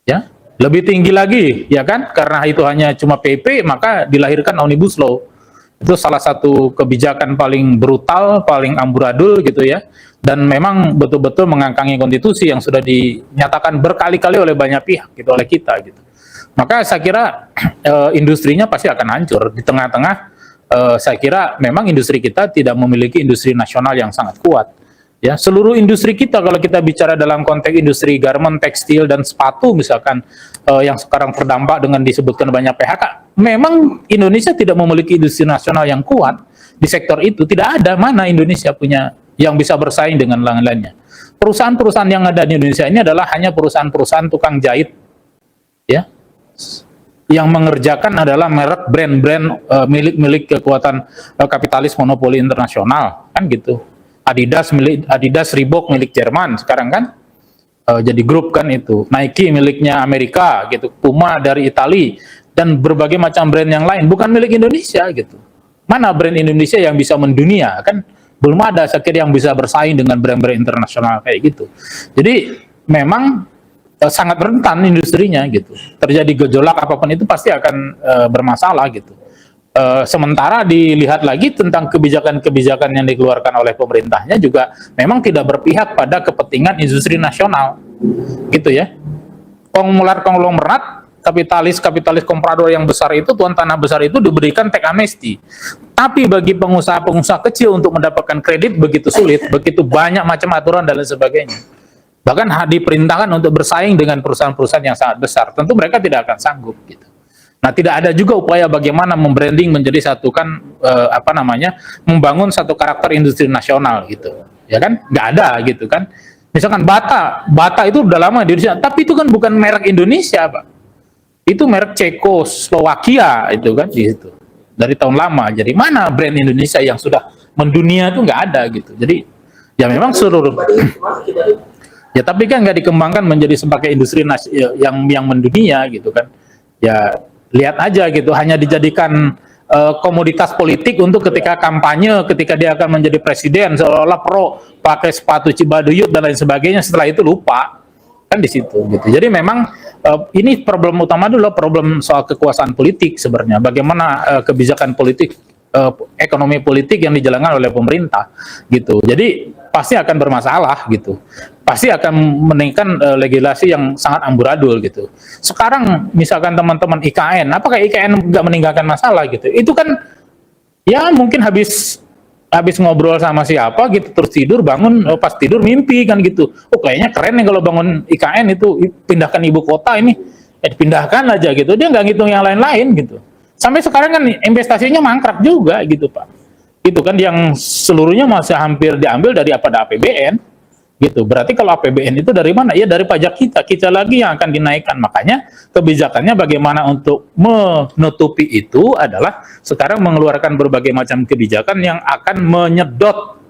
Ya. Lebih tinggi lagi, ya kan? Karena itu hanya cuma PP, maka dilahirkan Omnibus Law. Itu salah satu kebijakan paling brutal, paling amburadul gitu ya. Dan memang betul-betul mengangkangi konstitusi yang sudah dinyatakan berkali-kali oleh banyak pihak, gitu, oleh kita gitu. Maka saya kira industrinya pasti akan hancur. Di tengah-tengah saya kira memang industri kita tidak memiliki industri nasional yang sangat kuat. Ya, seluruh industri kita kalau kita bicara dalam konteks industri garment, tekstil dan sepatu misalkan yang sekarang terdampak dengan disebutkan banyak PHK, memang Indonesia tidak memiliki industri nasional yang kuat di sektor itu. Tidak ada mana Indonesia punya yang bisa bersaing dengan lain-lainnya. Perusahaan-perusahaan yang ada di Indonesia ini adalah hanya perusahaan-perusahaan tukang jahit, ya, yang mengerjakan adalah merek brand-brand milik-milik kekuatan kapitalis monopoli internasional, kan gitu. Adidas, Reebok milik Jerman sekarang kan jadi grup kan itu. Nike miliknya Amerika gitu, Puma dari Italia dan berbagai macam brand yang lain bukan milik Indonesia gitu. Mana brand Indonesia yang bisa mendunia? Kan belum ada saya kira yang bisa bersaing dengan brand-brand internasional kayak gitu. Jadi memang sangat rentan industrinya gitu. Terjadi gejolak apapun itu pasti akan bermasalah gitu. Sementara dilihat lagi tentang kebijakan-kebijakan yang dikeluarkan oleh pemerintahnya juga memang tidak berpihak pada kepentingan industri nasional, gitu ya. Konglomerat, kapitalis komprador yang besar itu, tuan tanah besar itu diberikan teks amnesti. Tapi bagi pengusaha-pengusaha kecil untuk mendapatkan kredit begitu sulit, begitu banyak macam aturan dan lain sebagainya. Bahkan diperintahkan untuk bersaing dengan perusahaan-perusahaan yang sangat besar. Tentu mereka tidak akan sanggup, gitu. Nah, tidak ada juga upaya bagaimana membranding menjadi satu kan membangun satu karakter industri nasional gitu, ya kan? Nggak ada gitu kan? Misalkan Bata itu udah lama di Indonesia, tapi itu kan bukan merek Indonesia, Pak. Itu merek Cekoslowakia itu kan di situ dari tahun lama. Jadi mana brand Indonesia yang sudah mendunia itu nggak ada gitu. Jadi ya memang seluruh ya tapi kan nggak dikembangkan menjadi sebagai industri yang mendunia gitu kan. Ya lihat aja gitu, hanya dijadikan komoditas politik untuk ketika kampanye, ketika dia akan menjadi presiden, seolah-olah pro pakai sepatu Cibaduyut dan lain sebagainya, setelah itu lupa kan di situ gitu. Jadi memang ini problem utama dulu, problem soal kekuasaan politik sebenarnya, bagaimana kebijakan politik, ekonomi politik yang dijalankan oleh pemerintah gitu. Jadi pasti akan bermasalah gitu. Pasti akan menaikkan legislasi yang sangat amburadul gitu. Sekarang misalkan teman-teman IKN, apakah IKN nggak meninggalkan masalah gitu? Itu kan ya mungkin habis ngobrol sama siapa gitu, terus tidur, bangun, pas tidur mimpi kan gitu. Oh kayaknya keren nih kalau bangun IKN itu, pindahkan ibu kota ini, dipindahkan aja gitu. Dia nggak ngitung yang lain-lain gitu. Sampai sekarang kan investasinya mangkrak juga gitu Pak. Itu kan yang seluruhnya masih hampir diambil dari APBN. Gitu. Berarti kalau APBN itu dari mana? Ya dari pajak kita lagi yang akan dinaikkan. Makanya kebijakannya bagaimana untuk menutupi itu adalah sekarang mengeluarkan berbagai macam kebijakan yang akan menyedot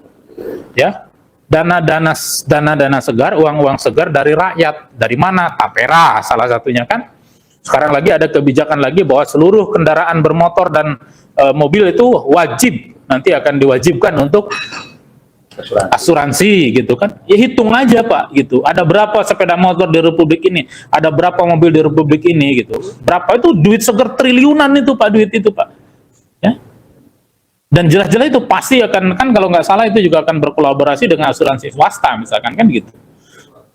ya dana segar, uang segar dari rakyat. Dari mana? Tapera salah satunya kan. Sekarang lagi ada kebijakan lagi bahwa seluruh kendaraan bermotor dan mobil itu wajib, nanti akan diwajibkan untuk asuransi gitu kan. Ya hitung aja Pak gitu. Ada berapa sepeda motor di Republik ini? Ada berapa mobil di Republik ini gitu. Berapa itu duit seger triliunan itu Pak, duit itu Pak. Ya. Dan jelas-jelas itu pasti akan kan kalau nggak salah itu juga akan berkolaborasi dengan asuransi swasta misalkan kan gitu.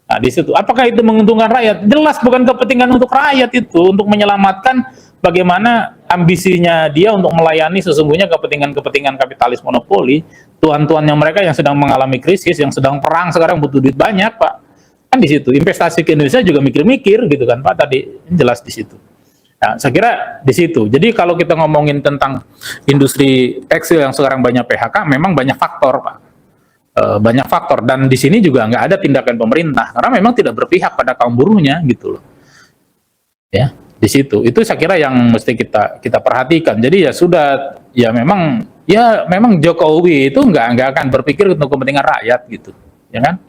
Nah, di situ apakah itu menguntungkan rakyat? Jelas bukan kepentingan untuk rakyat itu, untuk menyelamatkan bagaimana ambisinya dia untuk melayani sesungguhnya kepentingan kapitalis monopoli, tuan-tuannya mereka yang sedang mengalami krisis, yang sedang perang sekarang butuh duit banyak, Pak. Kan di situ. Investasi ke Indonesia juga mikir-mikir gitu kan, Pak, tadi jelas di situ. Nah, saya kira di situ. Jadi kalau kita ngomongin tentang industri tekstil yang sekarang banyak PHK, memang banyak faktor, Pak. Banyak faktor dan di sini juga nggak ada tindakan pemerintah karena memang tidak berpihak pada kaum buruhnya gitu loh. Ya. Di situ itu saya kira yang mesti kita perhatikan. Jadi ya sudah ya memang Jokowi itu nggak akan berpikir untuk kepentingan rakyat gitu, ya kan?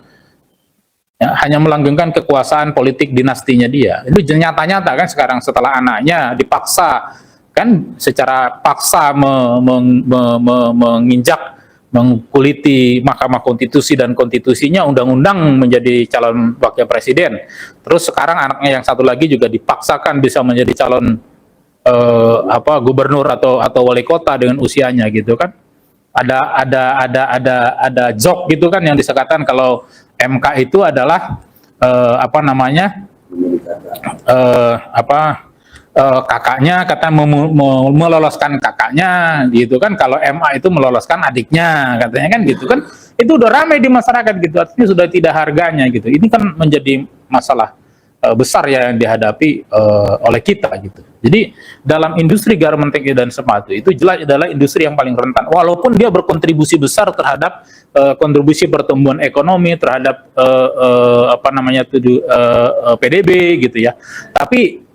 Ya, hanya melanggengkan kekuasaan politik dinastinya dia. Itu nyata-nyata kan sekarang setelah anaknya dipaksa kan secara paksa menginjak mengkuliti Mahkamah Konstitusi dan konstitusinya, undang-undang, menjadi calon wakil presiden. Terus sekarang anaknya yang satu lagi juga dipaksakan bisa menjadi calon gubernur atau wali kota dengan usianya gitu kan. Ada joke gitu kan yang disebutkan kalau MK itu adalah kakaknya kata meloloskan kakaknya gitu kan, kalau MA itu meloloskan adiknya katanya kan gitu kan. Itu udah ramai di masyarakat gitu, artinya sudah tidak harganya gitu. Ini kan menjadi masalah besar yang dihadapi oleh kita gitu. Jadi dalam industri garment dan sepatu itu jelas adalah industri yang paling rentan, walaupun dia berkontribusi besar terhadap kontribusi pertumbuhan ekonomi, terhadap PDB gitu ya. Tapi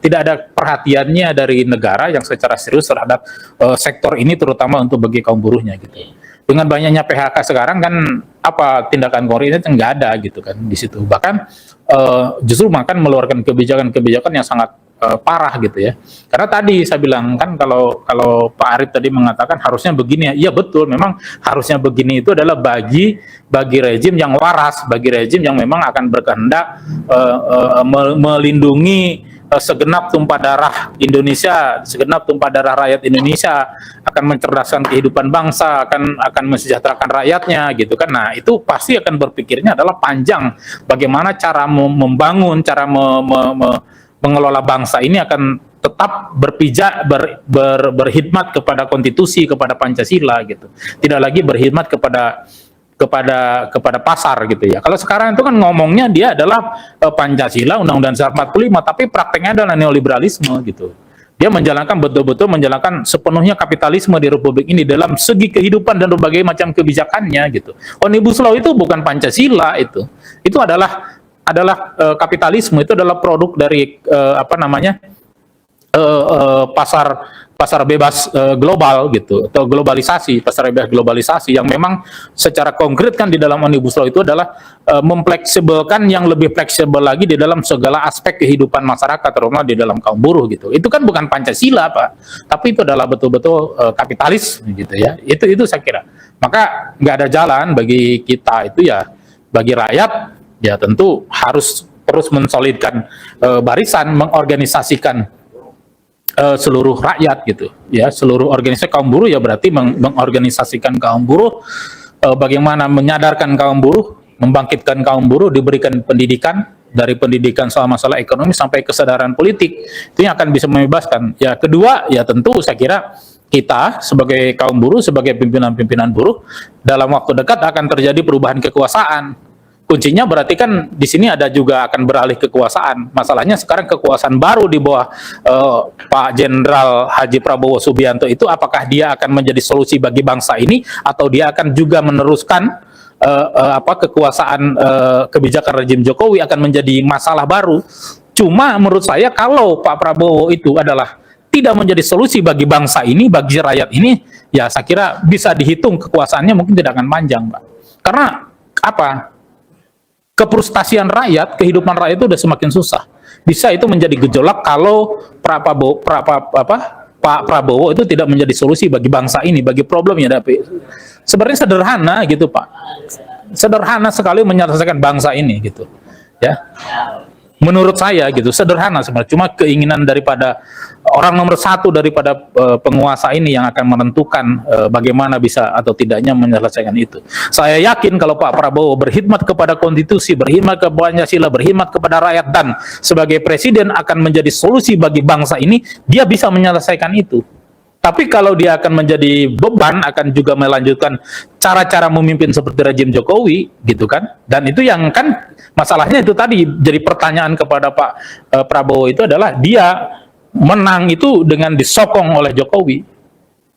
tidak ada perhatiannya dari negara yang secara serius terhadap sektor ini, terutama untuk bagi kaum buruhnya gitu. Dengan banyaknya PHK sekarang kan apa tindakan konkretnya nggak ada gitu kan di situ. Bahkan justru makan mengeluarkan kebijakan-kebijakan yang sangat parah gitu ya. Karena tadi saya bilang kan kalau Pak Arief tadi mengatakan harusnya begini ya, iya betul, memang harusnya begini itu adalah bagi rejim yang waras, bagi rejim yang memang akan berkehendak melindungi segenap tumpah darah Indonesia, segenap tumpah darah rakyat Indonesia, akan mencerdaskan kehidupan bangsa, akan mensejahterakan rakyatnya gitu kan. Nah, itu pasti akan berpikirnya adalah panjang, bagaimana cara membangun, cara mengelola bangsa ini akan tetap berkhidmat kepada konstitusi, kepada Pancasila gitu. Tidak lagi berkhidmat kepada pasar gitu ya. Kalau sekarang itu kan ngomongnya dia adalah Pancasila, Undang-Undang Dasar 45, tapi prakteknya adalah neoliberalisme gitu. Dia betul-betul menjalankan sepenuhnya kapitalisme di Republik ini dalam segi kehidupan dan berbagai macam kebijakannya gitu. Omnibus Law itu bukan Pancasila itu. Itu adalah kapitalisme, itu adalah produk dari pasar bebas global gitu, atau globalisasi, pasar bebas globalisasi yang memang secara konkret kan di dalam Omnibus Law itu adalah memfleksibelkan yang lebih fleksibel lagi di dalam segala aspek kehidupan masyarakat, terutama di dalam kaum buruh gitu. Itu kan bukan Pancasila, Pak, tapi itu adalah betul-betul kapitalis gitu ya. Itu saya kira. Maka nggak ada jalan bagi kita itu ya, bagi rakyat ya tentu harus terus mensolidkan barisan, mengorganisasikan seluruh rakyat gitu ya, seluruh organisasi kaum buruh ya, berarti mengorganisasikan kaum buruh, bagaimana menyadarkan kaum buruh, membangkitkan kaum buruh, diberikan pendidikan, dari pendidikan soal masalah ekonomi sampai kesadaran politik, itu yang akan bisa membebaskan. Ya kedua ya tentu saya kira kita sebagai kaum buruh, sebagai pimpinan-pimpinan buruh, dalam waktu dekat akan terjadi perubahan kekuasaan. Kuncinya berarti kan di sini ada juga akan beralih kekuasaan. Masalahnya sekarang kekuasaan baru di bawah Pak Jenderal Haji Prabowo Subianto itu, apakah dia akan menjadi solusi bagi bangsa ini, atau dia akan juga meneruskan kekuasaan kebijakan rejim Jokowi akan menjadi masalah baru. Cuma menurut saya kalau Pak Prabowo itu adalah tidak menjadi solusi bagi bangsa ini, bagi rakyat ini, ya saya kira bisa dihitung kekuasaannya mungkin tidak akan panjang, Pak. Karena kefrustasian rakyat, kehidupan rakyat itu udah semakin susah. Bisa itu menjadi gejolak kalau Pak Prabowo itu tidak menjadi solusi bagi bangsa ini, bagi problem yang ada. Sebenarnya sederhana gitu, Pak. Sederhana sekali menyelesaikan bangsa ini gitu. Ya. Menurut saya gitu, sederhana sebenarnya. Cuma keinginan daripada orang nomor satu daripada penguasa ini yang akan menentukan bagaimana bisa atau tidaknya menyelesaikan itu. Saya yakin kalau Pak Prabowo berkhidmat kepada konstitusi, berkhidmat kepada Pancasila, berkhidmat kepada rakyat, dan sebagai presiden akan menjadi solusi bagi bangsa ini, dia bisa menyelesaikan itu. Tapi kalau dia akan menjadi beban, akan juga melanjutkan cara-cara memimpin seperti rejim Jokowi, gitu kan? Dan itu yang kan masalahnya itu tadi jadi pertanyaan kepada Pak Prabowo itu adalah dia menang itu dengan disokong oleh Jokowi.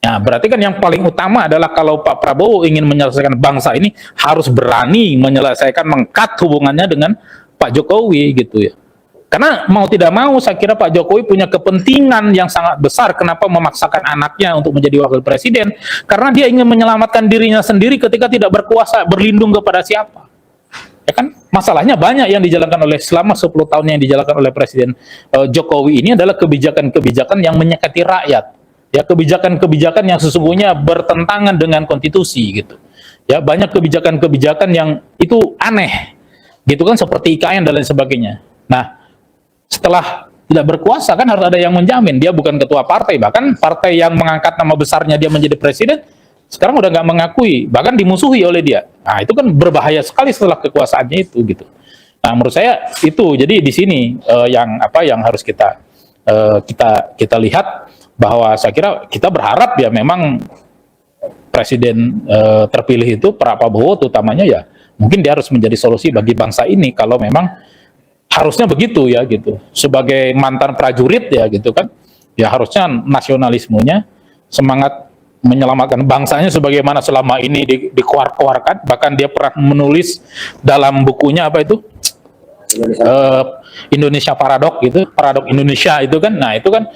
Nah, berarti kan yang paling utama adalah kalau Pak Prabowo ingin menyelesaikan bangsa ini harus berani menyelesaikan, mengkat hubungannya dengan Pak Jokowi gitu ya. Karena mau tidak mau saya kira Pak Jokowi punya kepentingan yang sangat besar kenapa memaksakan anaknya untuk menjadi wakil presiden, karena dia ingin menyelamatkan dirinya sendiri ketika tidak berkuasa, berlindung kepada siapa. Ya kan? Masalahnya banyak yang dijalankan oleh selama 10 tahun yang dijalankan oleh Presiden Jokowi ini adalah kebijakan-kebijakan yang menyakiti rakyat. ya kebijakan-kebijakan yang sesungguhnya bertentangan dengan konstitusi gitu. Ya, banyak kebijakan-kebijakan yang itu aneh gitu kan, seperti IKN dan lain sebagainya. Nah, setelah tidak berkuasa kan harus ada yang menjamin. Dia bukan ketua partai, bahkan partai yang mengangkat nama besarnya dia menjadi presiden sekarang udah nggak mengakui, bahkan dimusuhi oleh dia. Nah, itu kan berbahaya sekali setelah kekuasaannya itu gitu. Nah, menurut saya itu, jadi di sini yang harus kita lihat, bahwa saya kira kita berharap ya memang presiden terpilih itu Pak Prabowo utamanya, ya mungkin dia harus menjadi solusi bagi bangsa ini. Kalau memang harusnya begitu ya gitu, sebagai mantan prajurit ya gitu kan, ya harusnya nasionalismenya, semangat menyelamatkan bangsanya sebagaimana selama ini dikuar-kuarkan. Bahkan dia pernah menulis dalam bukunya apa itu, Indonesia Paradok gitu, Paradok Indonesia itu kan. Nah itu kan,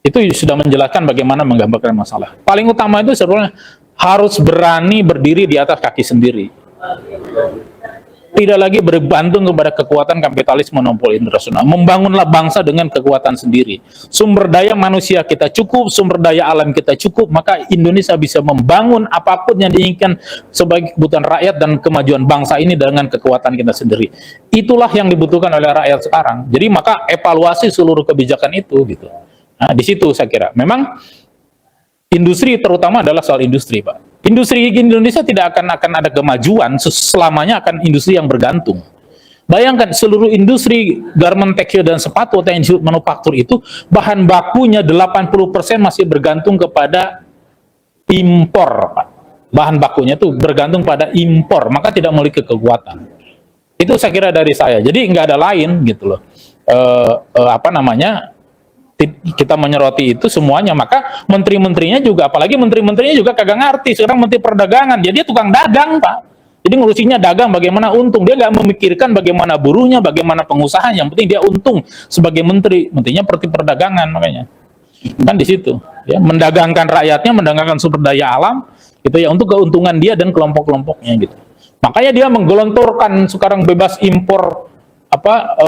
itu sudah menjelaskan bagaimana menggambarkan masalah. Paling utama itu sebenarnya harus berani berdiri di atas kaki sendiri, tidak lagi bergantung kepada kekuatan kapitalis monopoli internasional. Membangunlah bangsa dengan kekuatan sendiri. Sumber daya manusia kita cukup, sumber daya alam kita cukup, maka Indonesia bisa membangun apapun yang diinginkan sebagai kebutuhan rakyat dan kemajuan bangsa ini dengan kekuatan kita sendiri. Itulah yang dibutuhkan oleh rakyat sekarang. Jadi maka evaluasi seluruh kebijakan itu gitu. Nah, di situ saya kira memang industri, terutama adalah soal industri, Pak. Industri Indonesia tidak akan ada kemajuan selamanya akan industri yang bergantung. Bayangkan seluruh industri garment, tekstil dan sepatu atau industri manufaktur itu bahan bakunya 80% masih bergantung kepada impor, Pak. Bahan bakunya itu bergantung pada impor, maka tidak memiliki kekuatan. Itu saya kira dari saya. Jadi nggak ada lain gitu loh. Kita menyoroti itu semuanya, maka menteri-menterinya juga, apalagi menteri-menterinya juga kagak ngerti. Sekarang menteri perdagangan, dia tukang dagang, Pak. Jadi ngurusinya dagang bagaimana untung, dia nggak memikirkan bagaimana buruhnya, bagaimana pengusaha, yang penting dia untung sebagai menteri. Menterinya seperti perdagangan, makanya kan di situ ya, mendagangkan rakyatnya, mendagangkan sumber daya alam gitu ya, untuk keuntungan dia dan kelompok-kelompoknya gitu. Makanya dia menggelontorkan sekarang bebas impor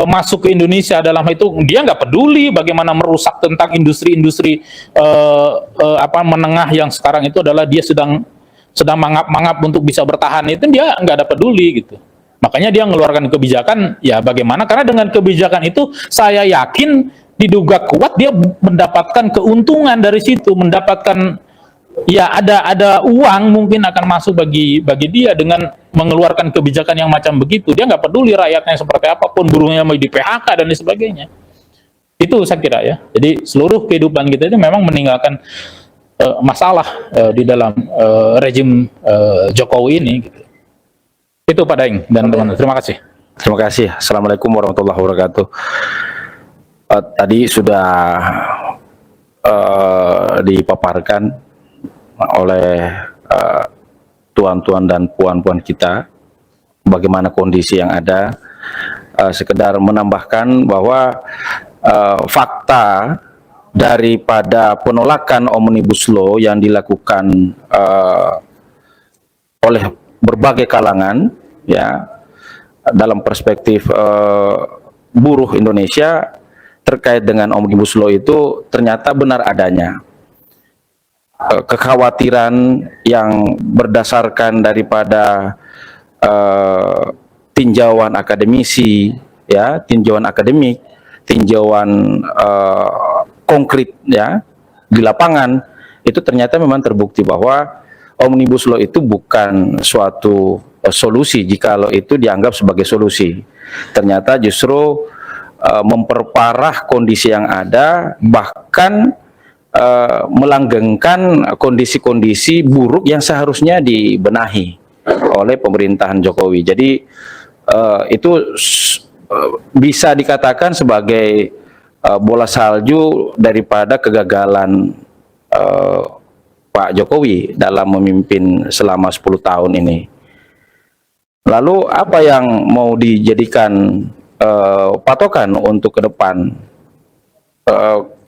masuk ke Indonesia. Dalam hal itu dia nggak peduli bagaimana merusak tentang industri-industri menengah yang sekarang itu adalah dia sedang mangap-mangap untuk bisa bertahan, itu dia nggak ada peduli gitu. Makanya dia mengeluarkan kebijakan ya bagaimana, karena dengan kebijakan itu saya yakin diduga kuat dia mendapatkan keuntungan dari situ, mendapatkan ya ada uang mungkin akan masuk bagi dia dengan mengeluarkan kebijakan yang macam begitu. Dia nggak peduli rakyatnya seperti apapun, buruhnya mau di PHK dan lain sebagainya. Itu saya kira ya. Jadi seluruh kehidupan kita itu memang meninggalkan masalah di dalam rejim Jokowi ini gitu. Itu Pak Daeng dan teman-teman. Terima kasih.
Terima kasih. Assalamualaikum warahmatullahi wabarakatuh. Tadi sudah dipaparkan oleh tuan-tuan dan puan-puan kita bagaimana kondisi yang ada. Sekedar menambahkan bahwa fakta daripada penolakan Omnibus Law yang dilakukan oleh berbagai kalangan ya dalam perspektif buruh Indonesia terkait dengan Omnibus Law itu ternyata benar adanya. Kekhawatiran yang berdasarkan daripada tinjauan akademisi, ya, tinjauan akademik, tinjauan konkret, ya, di lapangan itu ternyata memang terbukti bahwa Omnibus Law itu bukan suatu solusi jikalau itu dianggap sebagai solusi. Ternyata justru memperparah kondisi yang ada, bahkan melanggengkan kondisi-kondisi buruk yang seharusnya dibenahi oleh pemerintahan Jokowi. Jadi itu bisa dikatakan sebagai bola salju daripada kegagalan Pak Jokowi dalam memimpin selama 10 tahun ini. Lalu apa yang mau dijadikan patokan untuk ke depan?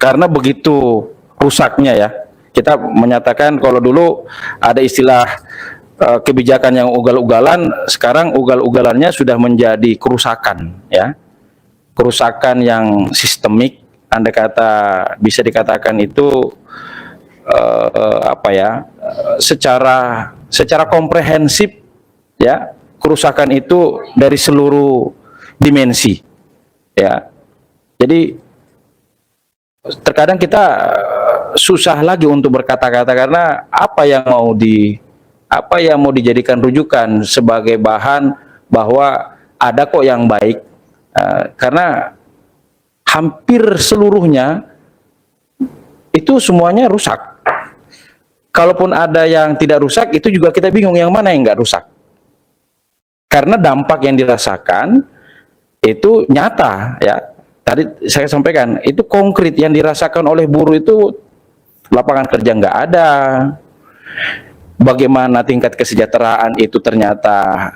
Karena begitu rusaknya ya, kita menyatakan kalau dulu ada istilah kebijakan yang ugal-ugalan, sekarang ugal-ugalannya sudah menjadi kerusakan ya, kerusakan yang sistemik. Andai kata bisa dikatakan itu
secara komprehensif ya, kerusakan itu dari seluruh dimensi ya. Jadi terkadang kita susah lagi untuk berkata-kata karena apa yang mau dijadikan rujukan sebagai bahan bahwa ada kok yang baik, karena hampir seluruhnya itu semuanya rusak. Kalaupun ada yang tidak rusak, itu juga kita bingung yang mana yang nggak rusak. Karena dampak yang dirasakan itu nyata ya. Tadi saya sampaikan, itu konkret yang dirasakan oleh buruh itu, lapangan kerja nggak ada. Bagaimana tingkat kesejahteraan itu ternyata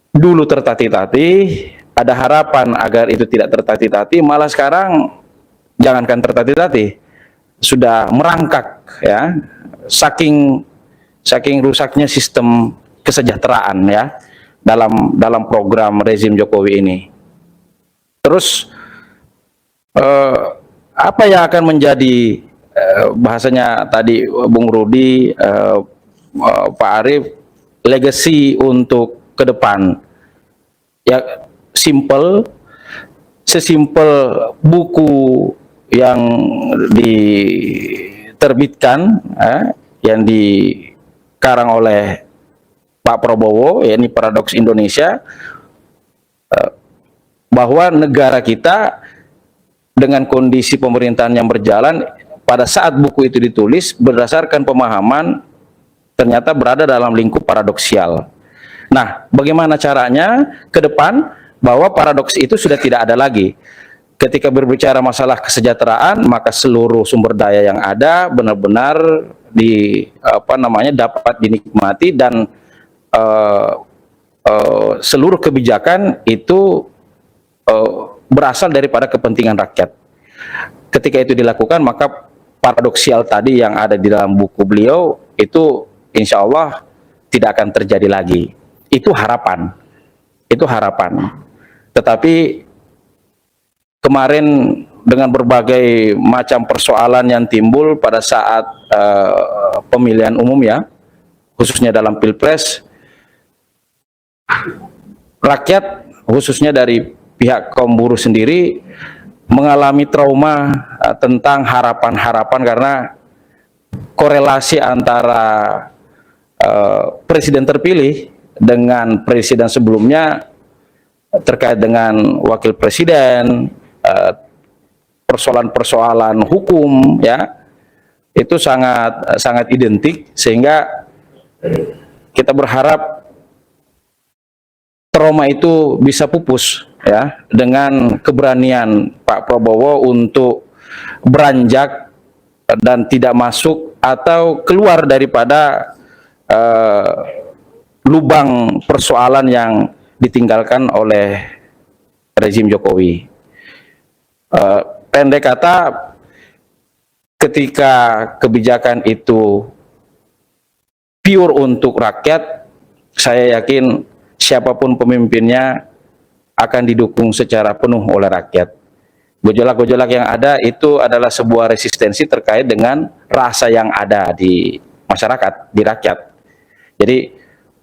dulu tertatih-tatih, ada harapan agar itu tidak tertatih-tatih, malah sekarang jangankan tertatih-tatih, sudah merangkak ya, saking rusaknya sistem kesejahteraan ya dalam program rezim Jokowi ini. Terus apa yang akan menjadi bahasanya tadi Bung Rudi, Pak Arief, legacy untuk ke depan ya, sesimpel buku yang diterbitkan yang dikarang oleh Pak Prabowo, yakni Paradoks Indonesia, bahwa negara kita dengan kondisi pemerintahan yang berjalan pada saat buku itu ditulis berdasarkan pemahaman ternyata berada dalam lingkup paradoksial. Nah, bagaimana caranya ke depan bahwa paradoks itu sudah tidak ada lagi. Ketika berbicara masalah kesejahteraan, maka seluruh sumber daya yang ada benar-benar dapat dinikmati, dan seluruh kebijakan itu berasal daripada kepentingan rakyat. Ketika itu dilakukan, maka paradoksial tadi yang ada di dalam buku beliau itu insya Allah tidak akan terjadi lagi. Itu harapan. Tetapi kemarin dengan berbagai macam persoalan yang timbul pada saat pemilihan umum ya, khususnya dalam Pilpres, rakyat khususnya dari pihak kaum buruh sendiri mengalami trauma tentang harapan-harapan karena korelasi antara presiden terpilih dengan presiden sebelumnya terkait dengan wakil presiden, persoalan-persoalan hukum ya, itu sangat identik, sehingga kita berharap trauma itu bisa pupus ya dengan keberanian Pak Prabowo untuk beranjak dan tidak masuk atau keluar daripada lubang persoalan yang ditinggalkan oleh rezim Jokowi. Pendek kata, ketika kebijakan itu pure untuk rakyat, saya yakin siapapun pemimpinnya akan didukung secara penuh oleh rakyat. Gejolak-gejolak yang ada itu adalah sebuah resistensi terkait dengan rasa yang ada di masyarakat, di rakyat. Jadi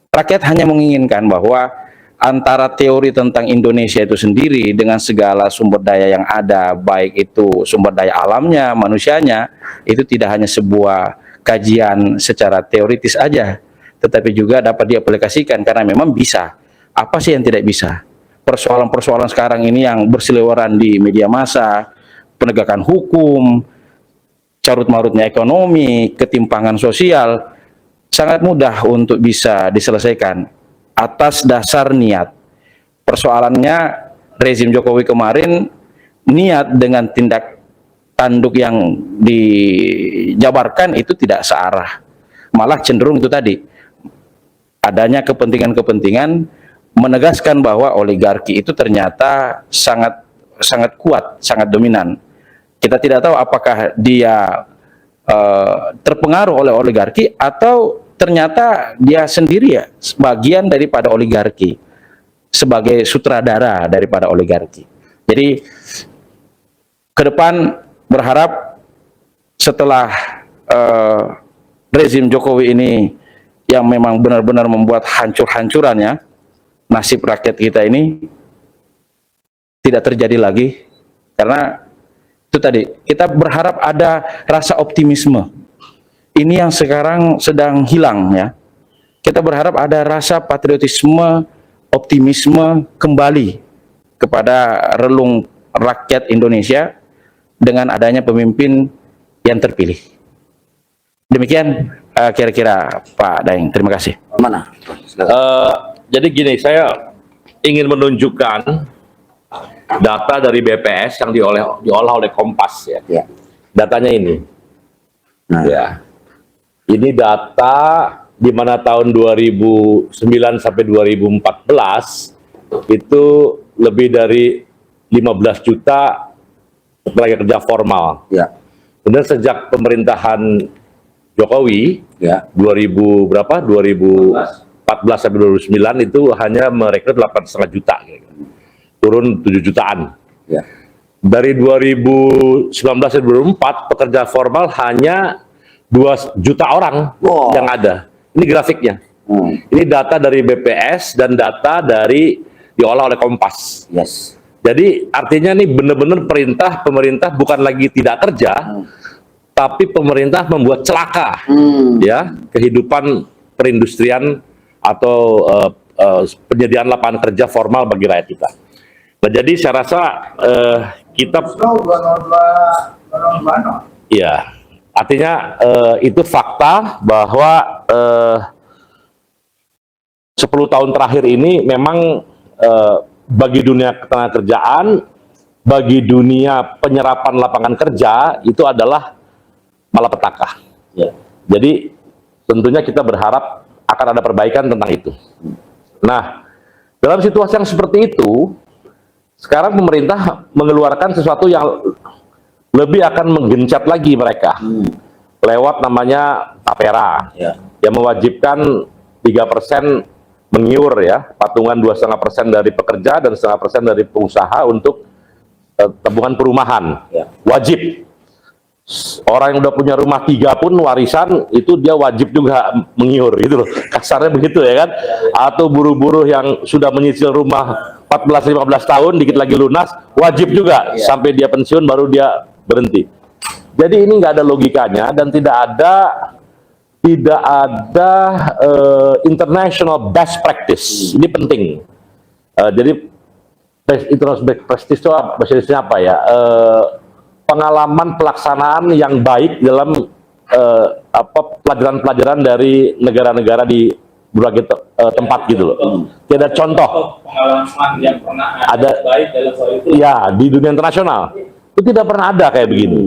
rakyat hanya menginginkan bahwa antara teori tentang Indonesia itu sendiri dengan segala sumber daya yang ada, baik itu sumber daya alamnya, manusianya, itu tidak hanya sebuah kajian secara teoritis aja, tetapi juga dapat diaplikasikan karena memang bisa. Apa sih yang tidak bisa? Persoalan-persoalan sekarang ini yang berseliweran di media massa, penegakan hukum, carut-marutnya ekonomi, ketimpangan sosial, sangat mudah untuk bisa diselesaikan atas dasar niat. Persoalannya rezim Jokowi kemarin niat dengan tindak tanduk yang dijabarkan itu tidak searah, malah cenderung itu tadi, adanya kepentingan-kepentingan menegaskan bahwa oligarki itu ternyata sangat kuat, sangat dominan. Kita tidak tahu apakah dia terpengaruh oleh oligarki atau ternyata dia sendiri ya sebagian daripada oligarki, sebagai sutradara daripada oligarki. Jadi ke depan berharap setelah rezim Jokowi ini yang memang benar-benar membuat hancur-hancurannya nasib rakyat kita ini tidak terjadi lagi, karena itu tadi kita berharap ada rasa optimisme ini yang sekarang sedang hilang ya. Kita berharap ada rasa patriotisme, optimisme kembali kepada relung rakyat Indonesia dengan adanya pemimpin yang terpilih. Demikian kira-kira Pak Daeng. Terima kasih.
Mana?
Jadi gini, saya ingin menunjukkan data dari BPS yang diolah oleh Kompas ya.
Ya.
Datanya ini.
Nah.
Ya. Ini data di mana tahun 2009 sampai 2014 itu lebih dari 15 juta tenaga kerja formal.
Ya.
Kemudian sejak pemerintahan Jokowi
Ya.
2000 berapa? 2014 sampai 2009 itu hanya merekrut 8,5 juta. Turun 7 jutaan.
Ya.
Dari 2019 sampai 2024 pekerja formal hanya 2 juta orang
Wow.
yang ada. Ini grafiknya. Ini data dari BPS dan data dari diolah oleh Kompas.
Yes.
Jadi artinya nih benar-benar pemerintah bukan lagi tidak kerja, tapi pemerintah membuat celaka ya kehidupan perindustrian atau penyediaan lapangan kerja formal bagi rakyat kita. Nah, jadi saya rasa kita ya artinya itu fakta bahwa 10 tahun terakhir ini memang bagi dunia ketenagakerjaan, bagi dunia penyerapan lapangan kerja itu adalah malapetaka. Ya. Jadi tentunya kita berharap akan ada perbaikan tentang itu. Nah, dalam situasi yang seperti itu, sekarang pemerintah mengeluarkan sesuatu yang lebih akan menggencat lagi mereka lewat namanya tapera,
Ya.
yang mewajibkan 3% mengiur ya, patungan 2,5% dari pekerja dan 0,5% dari pengusaha untuk tabungan perumahan.
Ya.
Wajib. Orang yang udah punya rumah 3 pun warisan itu dia wajib juga mengiur gitu loh. Kasarnya begitu ya kan. Atau buruh-buruh yang sudah menyicil rumah 14-15 tahun dikit lagi lunas, wajib juga sampai dia pensiun baru dia berhenti. Jadi ini nggak ada logikanya dan tidak ada international best practice. Ini penting. Jadi international best practice itu bahasa Indonesia apa ya? Pengalaman pelaksanaan yang baik dalam pelajaran-pelajaran dari negara-negara di berbagai tempat gitu loh. Tidak ada contoh.
Pengalaman yang pernah
Ada
baik dalam soal itu.
Ya, di dunia internasional itu tidak pernah ada kayak begini.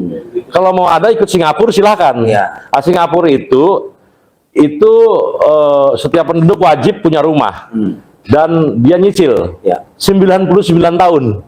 Kalau mau ada ikut Singapura silakan.
Ya.
Singapura itu setiap penduduk wajib punya rumah dan dia nyicil
Ya.
99 tahun.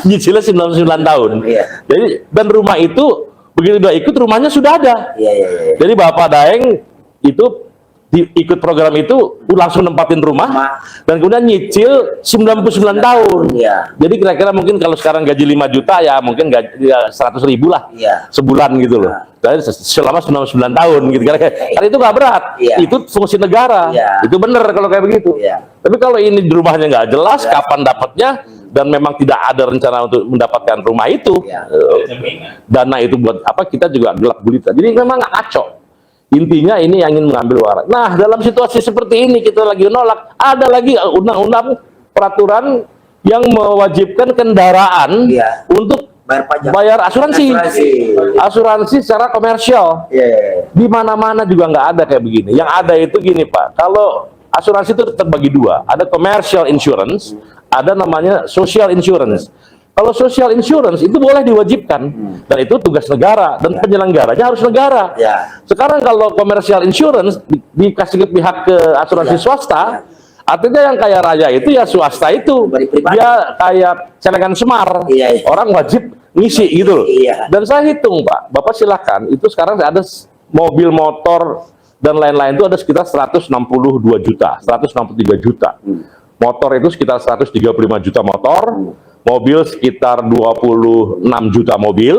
Nyicilnya 99 tahun.
Iya.
Jadi dan rumah itu begitu dia ikut rumahnya sudah ada.
Iya, iya, iya.
Jadi Bapak Daeng itu ikut program itu langsung nempatin rumah dan kemudian nyicil 99 tahun.
Iya.
Jadi kira-kira mungkin kalau sekarang gaji 5 juta ya mungkin gaji 100.000 lah
Iya.
sebulan gitu loh. Jadi selama 99 tahun gitu. Karena itu nggak berat.
Iya.
Itu fungsi negara.
Iya.
Itu benar kalau kayak begitu.
Iya.
Tapi kalau ini di rumahnya nggak jelas kapan dapatnya dan memang tidak ada rencana untuk mendapatkan rumah itu,
Iya.
dana itu buat apa kita juga gelap gulita. Jadi memang ngaco. Intinya ini yang ingin mengambil warak. Nah, dalam situasi seperti ini kita lagi nolak. Ada lagi undang-undang peraturan yang mewajibkan kendaraan
Iya.
untuk
Bayar pajak.
bayar asuransi.
Asuransi.
Secara komersial.
Iya.
Di mana-mana juga nggak ada kayak begini. Yang ada itu gini Pak, kalau asuransi itu terbagi dua. Ada commercial insurance, ada namanya social insurance. Kalau social insurance itu boleh diwajibkan dan itu tugas negara dan penyelenggaranya harus negara.
Ya.
Sekarang kalau commercial insurance dikasih ke pihak ke asuransi swasta, artinya yang kaya raya itu ya swasta itu.
Pribadi.
Dia kayak celengan semar.
Iya, iya.
Orang wajib ngisi gitu loh.
Iya.
Dan saya hitung Pak, Bapak silakan, itu sekarang ada mobil motor dan lain-lain itu ada sekitar 162 juta, 163 juta. Motor itu sekitar 135 juta motor, mobil sekitar 26 juta mobil,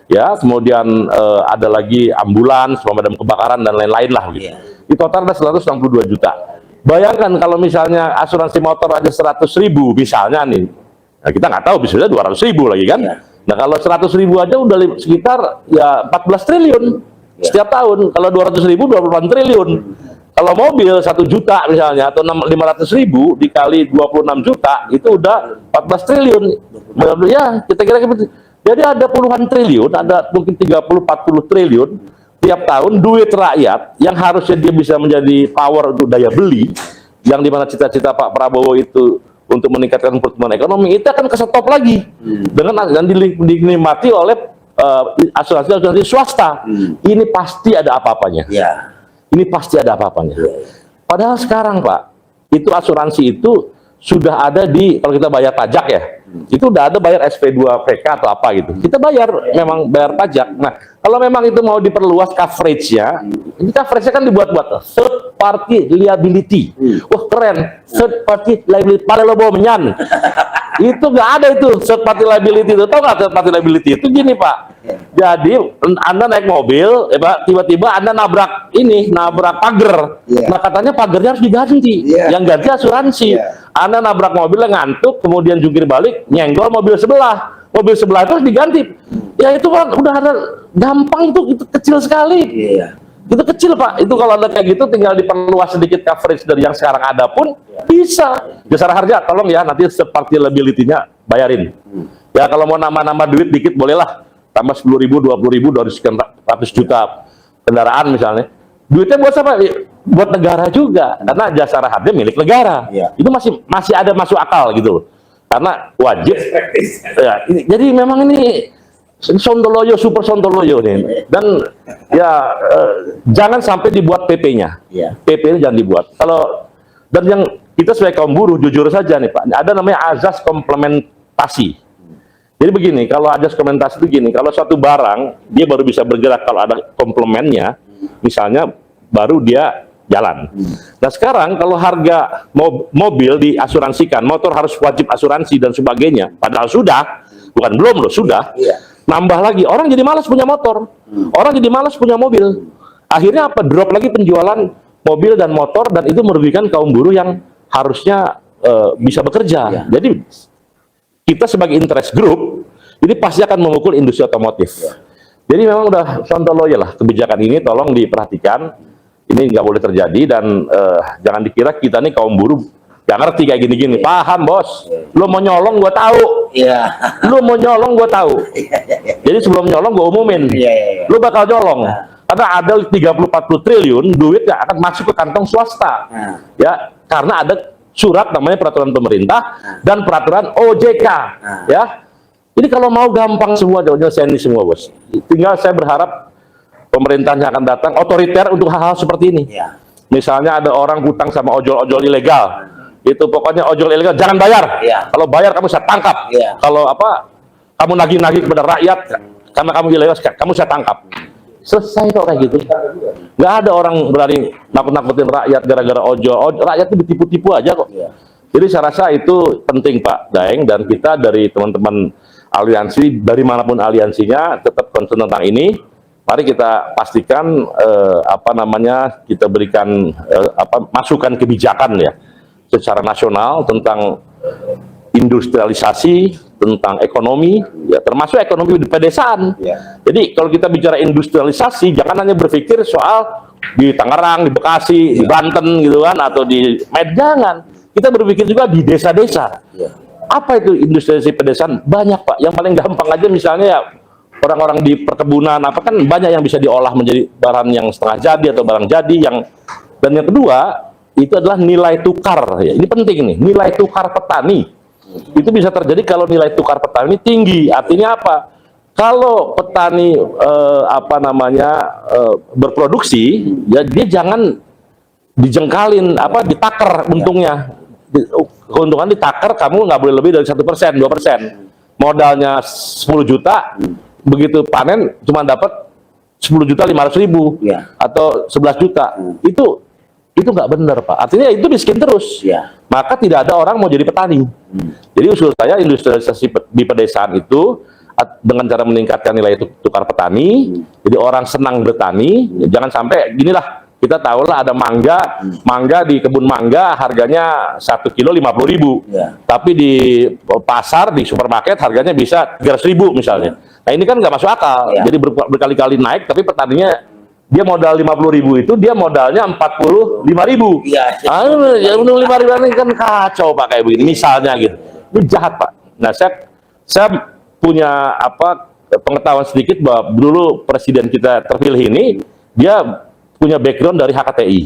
ya, kemudian ada lagi ambulans, pemadam kebakaran dan lain-lain lah gitu. Di total ada 162 juta. Bayangkan kalau misalnya asuransi motor aja 100.000 misalnya nih, nah kita nggak tahu bisa 200.000 lagi kan. Nah kalau 100.000 aja udah sekitar ya 14 triliun setiap tahun. Kalau 200.000 28 triliun. Kalau mobil 1 juta misalnya atau 500.000 dikali 26 juta itu udah 14 triliun. Ya kita kira gitu. Jadi ada puluhan triliun, ada mungkin 30-40 triliun tiap tahun duit rakyat yang harusnya dia bisa menjadi power untuk daya beli, yang dimana cita-cita Pak Prabowo itu untuk meningkatkan pertumbuhan ekonomi itu akan kesetop lagi dengan dan dinikmati oleh asuransi swasta. Ini pasti ada apa-apanya. Ini pasti ada apa-apanya. Padahal sekarang Pak, itu asuransi itu sudah ada di, kalau kita bayar pajak ya, itu udah ada bayar SP2PK atau apa gitu. Kita bayar, memang bayar pajak. Nah, kalau memang itu mau diperluas coverage-nya, ini coverage-nya kan dibuat-buat third party liability. Wah keren, third party liability, paling lo bawa menyan. Itu nggak ada itu third party liability itu. Tahu nggak third party liability itu gini Pak? Jadi Anda naik mobil, tiba-tiba Anda nabrak pagar. Nah katanya pagarnya harus diganti. Yang ganti asuransi. Anda nabrak mobilnya ngantuk, kemudian jungkir balik, nyenggol mobil sebelah. Mobil sebelah itu harus diganti. Ya itu Pak, udah ada gampang itu kecil sekali. Itu kecil Pak. Itu kalau ada kayak gitu tinggal diperluas sedikit coverage dari yang sekarang ada pun bisa. Jasara harja tolong ya nanti seperti liability-nya bayarin. Ya kalau mau nambah-nambah duit dikit bolehlah. Tambah 10.000, 20.000 dari sekian ratus juta kendaraan misalnya. Duitnya buat siapa? Buat negara juga. Karena jasara harja milik negara. Itu masih ada masuk akal gitu loh. Karena wajib. Ya, jadi memang ini sontoloyo, super sontoloyo nih. Dan ya jangan sampai dibuat PP-nya. PP-nya jangan dibuat. Dan yang kita sebagai kaum buruh jujur saja nih Pak, ada namanya azas komplementasi. Jadi begini, kalau azas komplementasi itu gini, kalau suatu barang dia baru bisa bergerak kalau ada komplemennya, misalnya baru dia jalan. Nah sekarang kalau harga mobil diasuransikan, motor harus wajib asuransi dan sebagainya, padahal sudah, bukan belum loh, sudah. Nambah lagi, orang jadi malas punya motor, orang jadi malas punya mobil. Akhirnya apa? Drop lagi penjualan mobil dan motor, dan itu merugikan kaum buruh yang harusnya bisa bekerja. Jadi kita sebagai interest group ini pasti akan memukul industri otomotif. Jadi memang udah sontoloyo lah kebijakan ini, tolong diperhatikan. Ini nggak boleh terjadi dan jangan dikira kita nih kaum buruh nggak ngerti kayak gini-gini. Paham bos, lo mau nyolong gua tahu. Lo mau nyolong gua tahu. Jadi sebelum nyolong gua umumin, lo bakal nyolong. Karena ada 30-40 triliun duit yang akan masuk ke kantong swasta. Ya, karena ada surat namanya peraturan pemerintah dan peraturan OJK. Ya, ini kalau mau gampang semua nyelesain ini semua bos. Tinggal saya berharap pemerintahnya akan datang otoriter untuk hal-hal seperti ini. Misalnya ada orang hutang sama ojol-ojol ilegal, itu pokoknya ojol ilegal jangan bayar. Kalau bayar kamu saya tangkap. Kalau apa kamu nagih-nagih kepada rakyat karena kamu ilegal, kamu saya tangkap. Selesai kok kayak gitu. Nggak ada orang berani nakut-nakutin rakyat gara-gara ojol. Rakyat itu ditipu-tipu aja kok. Jadi saya rasa itu penting Pak Daeng, dan kita dari teman-teman aliansi dari manapun aliansinya tetap concern tentang ini. Mari kita pastikan kita berikan masukan kebijakan ya secara nasional tentang industrialisasi, tentang ekonomi, ya termasuk ekonomi di pedesaan. Jadi kalau kita bicara industrialisasi, jangan hanya berpikir soal di Tangerang, di Bekasi, di Banten gitu kan, atau di Medan. Jangan. Kita berpikir juga di desa-desa. Apa itu industrialisasi pedesaan? Banyak Pak. Yang paling gampang aja misalnya ya orang-orang di perkebunan, apa kan banyak yang bisa diolah menjadi barang yang setengah jadi atau barang jadi yang. Dan yang kedua itu adalah nilai tukar. Ya, ini penting nih, nilai tukar petani. Itu bisa terjadi kalau nilai tukar petani tinggi. Artinya apa? Kalau petani berproduksi, ya dia jangan dijengkalin, ditakar untungnya. Keuntungan ditakar, kamu nggak boleh lebih dari 1%, 2%. Modalnya 10 juta, begitu panen cuma dapat 10.500.000 atau 11 juta. Itu nggak benar Pak. Artinya itu miskin terus. Maka tidak ada orang mau jadi petani. Jadi usul saya industrialisasi di pedesaan itu dengan cara meningkatkan nilai tukar petani. Jadi orang senang bertani. Jangan sampai ginilah, kita tahulah ada mangga di kebun mangga harganya 1 kilo 50.000, tapi di pasar di supermarket harganya bisa 300.000 misalnya. Nah ini kan nggak masuk akal. Jadi berkali-kali naik, tapi petaninya dia modal 50.000 itu dia modalnya 45.000. Ya 5.000 ini kan kacau Pak kayak begini misalnya gitu. Ini jahat Pak. Nah saya punya pengetahuan sedikit bahwa dulu presiden kita terpilih ini dia punya background dari HKTI.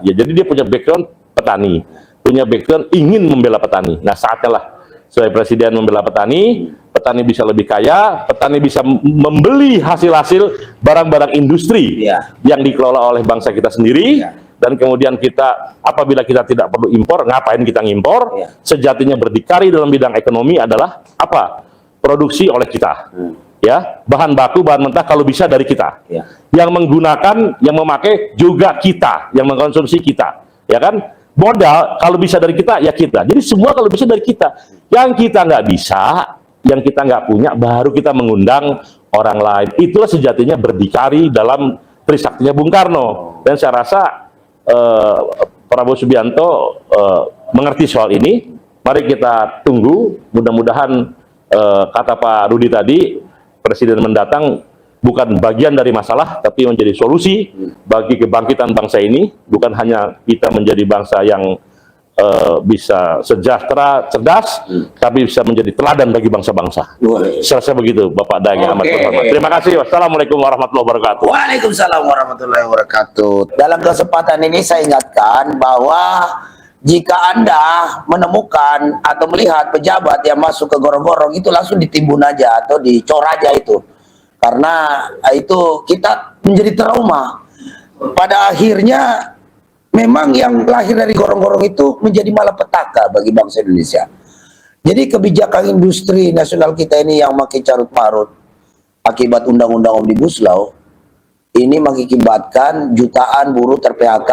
Ya, jadi dia punya background petani, punya background ingin membela petani. Nah saatnya lah sebagai presiden membela petani, petani bisa lebih kaya, petani bisa membeli hasil-hasil barang-barang industri yang dikelola oleh bangsa kita sendiri. Dan kemudian kita, apabila kita tidak perlu impor, ngapain kita ngimpor? Sejatinya berdikari dalam bidang ekonomi adalah apa? Produksi oleh kita. Ya, bahan baku, bahan mentah kalau bisa dari kita. Yang menggunakan, yang memakai juga kita, yang mengkonsumsi kita. Ya kan? Modal kalau bisa dari kita, ya kita. Jadi semua kalau bisa dari kita. Yang kita nggak bisa, yang kita nggak punya, baru kita mengundang orang lain. Itulah sejatinya berdikari dalam trisaktinya Bung Karno. Dan saya rasa Prabowo Subianto mengerti soal ini. Mari kita tunggu, mudah-mudahan kata Pak Rudi tadi, presiden mendatang bukan bagian dari masalah, tapi menjadi solusi bagi kebangkitan bangsa ini. Bukan hanya kita menjadi bangsa yang bisa sejahtera, cerdas, tapi bisa menjadi teladan bagi bangsa-bangsa. Saya begitu, Bapak Daeng yang amat terhormat. Terima kasih. Wassalamualaikum warahmatullahi wabarakatuh.
Waalaikumsalam warahmatullahi wabarakatuh. Dalam kesempatan ini saya ingatkan bahwa jika Anda menemukan atau melihat pejabat yang masuk ke gorong-gorong, itu langsung ditimbun aja atau dicor aja itu. Karena itu kita menjadi trauma. Pada akhirnya memang yang lahir dari gorong-gorong itu menjadi malapetaka bagi bangsa Indonesia. Jadi kebijakan industri nasional kita ini yang makin carut marut akibat Undang-Undang Omnibus Law ini mengakibatkan jutaan buruh ter-PHK,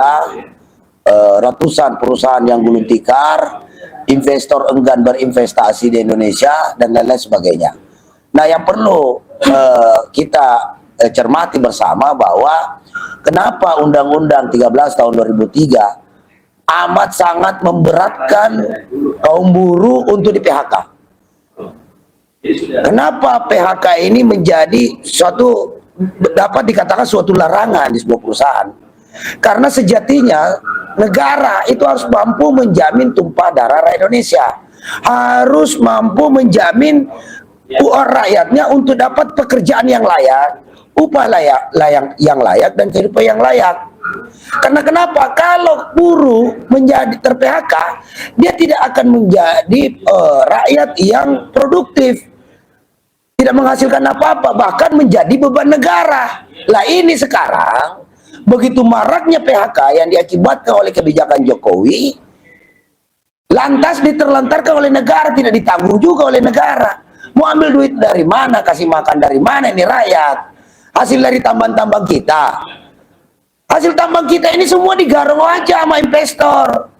ratusan perusahaan yang gulung tikar, investor enggan berinvestasi di Indonesia, dan lain-lain sebagainya. Nah, yang perlu kita cermati bersama bahwa kenapa Undang-Undang 13 tahun 2003 amat sangat memberatkan kaum buruh untuk di PHK. Kenapa PHK ini menjadi suatu, dapat dikatakan suatu larangan di sebuah perusahaan? Karena sejatinya negara itu harus mampu menjamin tumpah darah rakyat Indonesia, harus mampu menjamin rakyatnya untuk dapat pekerjaan yang layak, upah yang layak, dan kehidupan yang layak. Karena kenapa? Kalau buruh menjadi ter-PHK, dia tidak akan menjadi rakyat yang produktif, tidak menghasilkan apa-apa, bahkan menjadi beban negara. Lah ini sekarang begitu maraknya PHK yang diakibatkan oleh kebijakan Jokowi, lantas diterlantarkan oleh negara, tidak ditanggung juga oleh negara. Mau ambil duit dari mana, kasih makan dari mana ini rakyat? Hasil dari tambang-tambang kita. Hasil tambang kita ini semua digarong aja sama investor.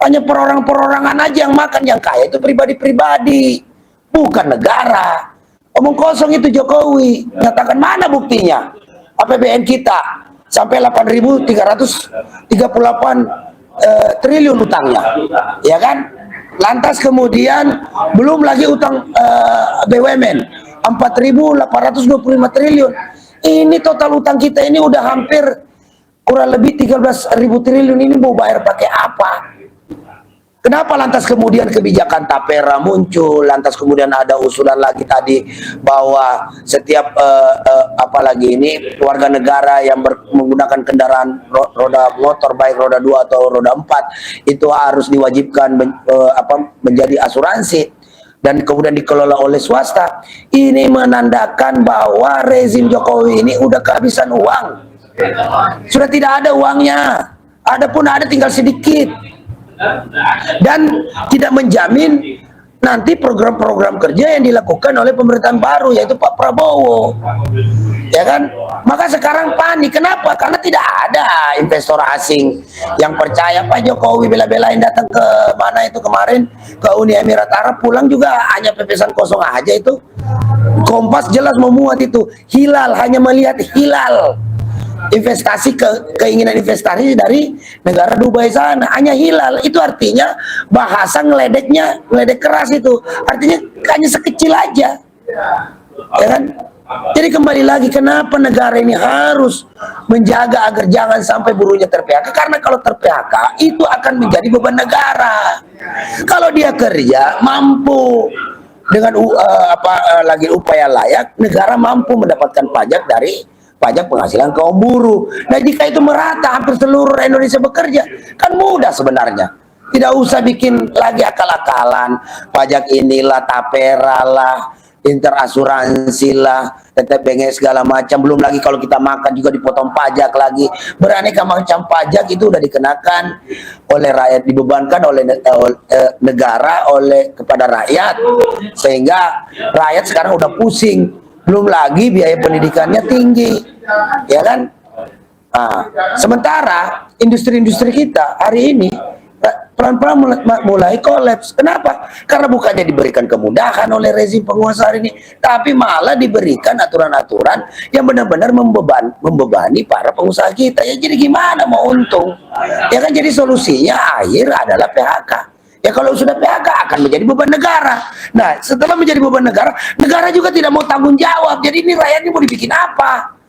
Hanya perorangan-perorangan aja yang makan, yang kaya itu pribadi-pribadi, bukan negara. Omong kosong itu Jokowi. Nyatakan mana buktinya? APBN kita sampai 8.338 triliun utangnya, ya kan? Lantas kemudian belum lagi utang BUMN 4.825 triliun. Ini total utang kita ini udah hampir kurang lebih 13.000 triliun. Ini mau bayar pakai apa? Kenapa lantas kemudian kebijakan Tapera muncul, lantas kemudian ada usulan lagi tadi bahwa setiap apalagi ini warga negara yang menggunakan kendaraan roda motor baik roda 2 atau roda 4 itu harus diwajibkan menjadi asuransi dan kemudian dikelola oleh swasta. Ini menandakan bahwa rezim Jokowi ini udah kehabisan uang. Sudah tidak ada uangnya. Adapun ada tinggal sedikit. Dan tidak menjamin nanti program-program kerja yang dilakukan oleh pemerintahan baru, yaitu Pak Prabowo, ya kan? Maka sekarang panik. Kenapa? Karena tidak ada investor asing yang percaya Pak Jokowi. Bela-belain datang ke mana itu kemarin, ke Uni Emirat Arab, pulang juga hanya pepesan kosong aja itu. Kompas jelas memuat itu. Hilal, hanya melihat hilal. Investasi keinginan investasi dari negara Dubai sana, hanya hilal. Itu artinya bahasa ngeledek keras itu. Artinya hanya sekecil aja. Ya kan? Jadi kembali lagi, kenapa negara ini harus menjaga agar jangan sampai buruhnya ter-PHK? Karena kalau ter-PHK itu akan menjadi beban negara. Kalau dia kerja mampu dengan lagi upaya layak, negara mampu mendapatkan pajak dari pajak penghasilan kaum buruh. Nah, jika itu merata hampir seluruh Indonesia bekerja, kan mudah sebenarnya. Tidak usah bikin lagi akal-akalan, pajak inilah, tapera lah, interasuransi lah, TTBNG segala macam. Belum lagi kalau kita makan juga dipotong pajak lagi. Beraneka macam pajak itu udah dikenakan oleh rakyat, dibebankan oleh negara kepada rakyat, sehingga rakyat sekarang udah pusing. Belum lagi biaya pendidikannya tinggi, ya kan? Nah, sementara industri-industri kita hari ini pelan-pelan mulai kolaps. Kenapa? Karena bukannya diberikan kemudahan oleh rezim penguasa hari ini, tapi malah diberikan aturan-aturan yang benar-benar membebani para pengusaha kita. Ya jadi gimana mau untung? Ya kan, jadi solusinya akhir adalah PHK. Ya kalau sudah PHK akan menjadi beban negara. Nah, setelah menjadi beban negara, negara juga tidak mau tanggung jawab. Jadi ini rakyatnya mau dibikin apa?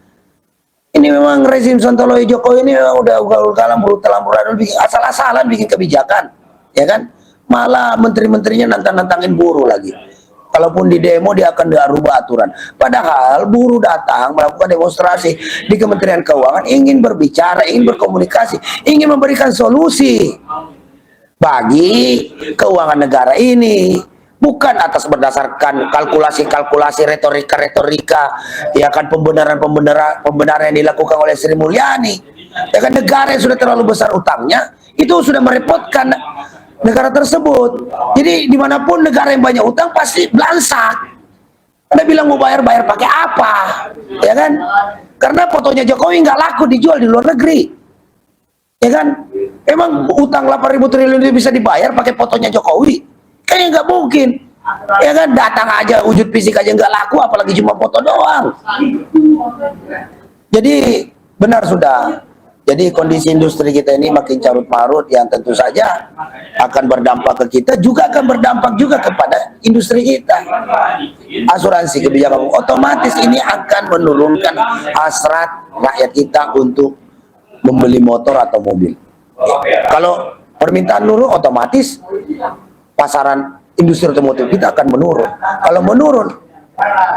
Ini memang rezim Sontoloyo Jokowi ini memang udah ugal-ugalan, brutal-brutal, bikin asal-asalan bikin kebijakan, ya kan? Malah menteri-menterinya nantang-nantangin buruh lagi. Kalaupun di demo dia akan rubah aturan. Padahal buruh datang melakukan demonstrasi di Kementerian Keuangan, ingin berbicara, ingin berkomunikasi, ingin memberikan solusi bagi keuangan negara ini, bukan atas berdasarkan kalkulasi-kalkulasi, retorika-retorika, ya kan, pembenaran yang dilakukan oleh Sri Mulyani. Ya kan, negara yang sudah terlalu besar utangnya itu sudah merepotkan negara tersebut. Jadi dimanapun negara yang banyak utang pasti belangsak. Anda bilang mau bayar pakai apa, ya kan? Karena fotonya Jokowi nggak laku dijual di luar negeri. Ya kan, emang utang 8.000 triliun itu bisa dibayar pakai fotonya Jokowi? Kayaknya nggak mungkin. Ya kan, datang aja wujud fisik aja nggak laku, apalagi cuma foto doang. Jadi benar sudah. Jadi kondisi industri kita ini makin carut marut, yang tentu saja akan berdampak ke kita, juga akan berdampak juga kepada industri kita. Asuransi kebijakan otomatis ini akan menurunkan hasrat rakyat kita untuk membeli motor atau mobil. Kalau permintaan nurun, otomatis pasaran industri otomotif kita akan menurun. Kalau menurun,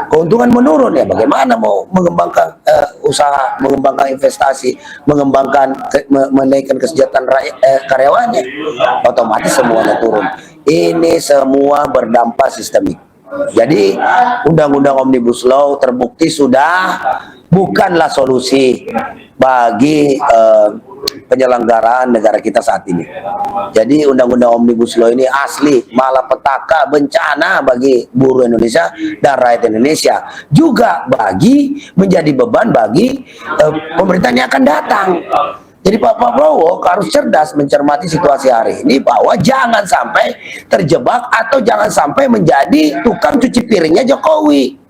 keuntungan menurun, ya bagaimana mau mengembangkan usaha, mengembangkan investasi, menaikkan kesejahteraan karyawannya? Otomatis semuanya turun. Ini semua berdampak sistemik. Jadi undang-undang Omnibus Law terbukti sudah bukanlah solusi bagi penyelenggaraan negara kita saat ini. Jadi undang-undang Omnibus Law ini asli malapetaka, bencana bagi buruh Indonesia dan rakyat Indonesia, juga menjadi beban bagi pemerintahan yang akan datang. Jadi Pak Prabowo harus cerdas mencermati situasi hari ini, bahwa jangan sampai terjebak atau jangan sampai menjadi tukang cuci piringnya Jokowi.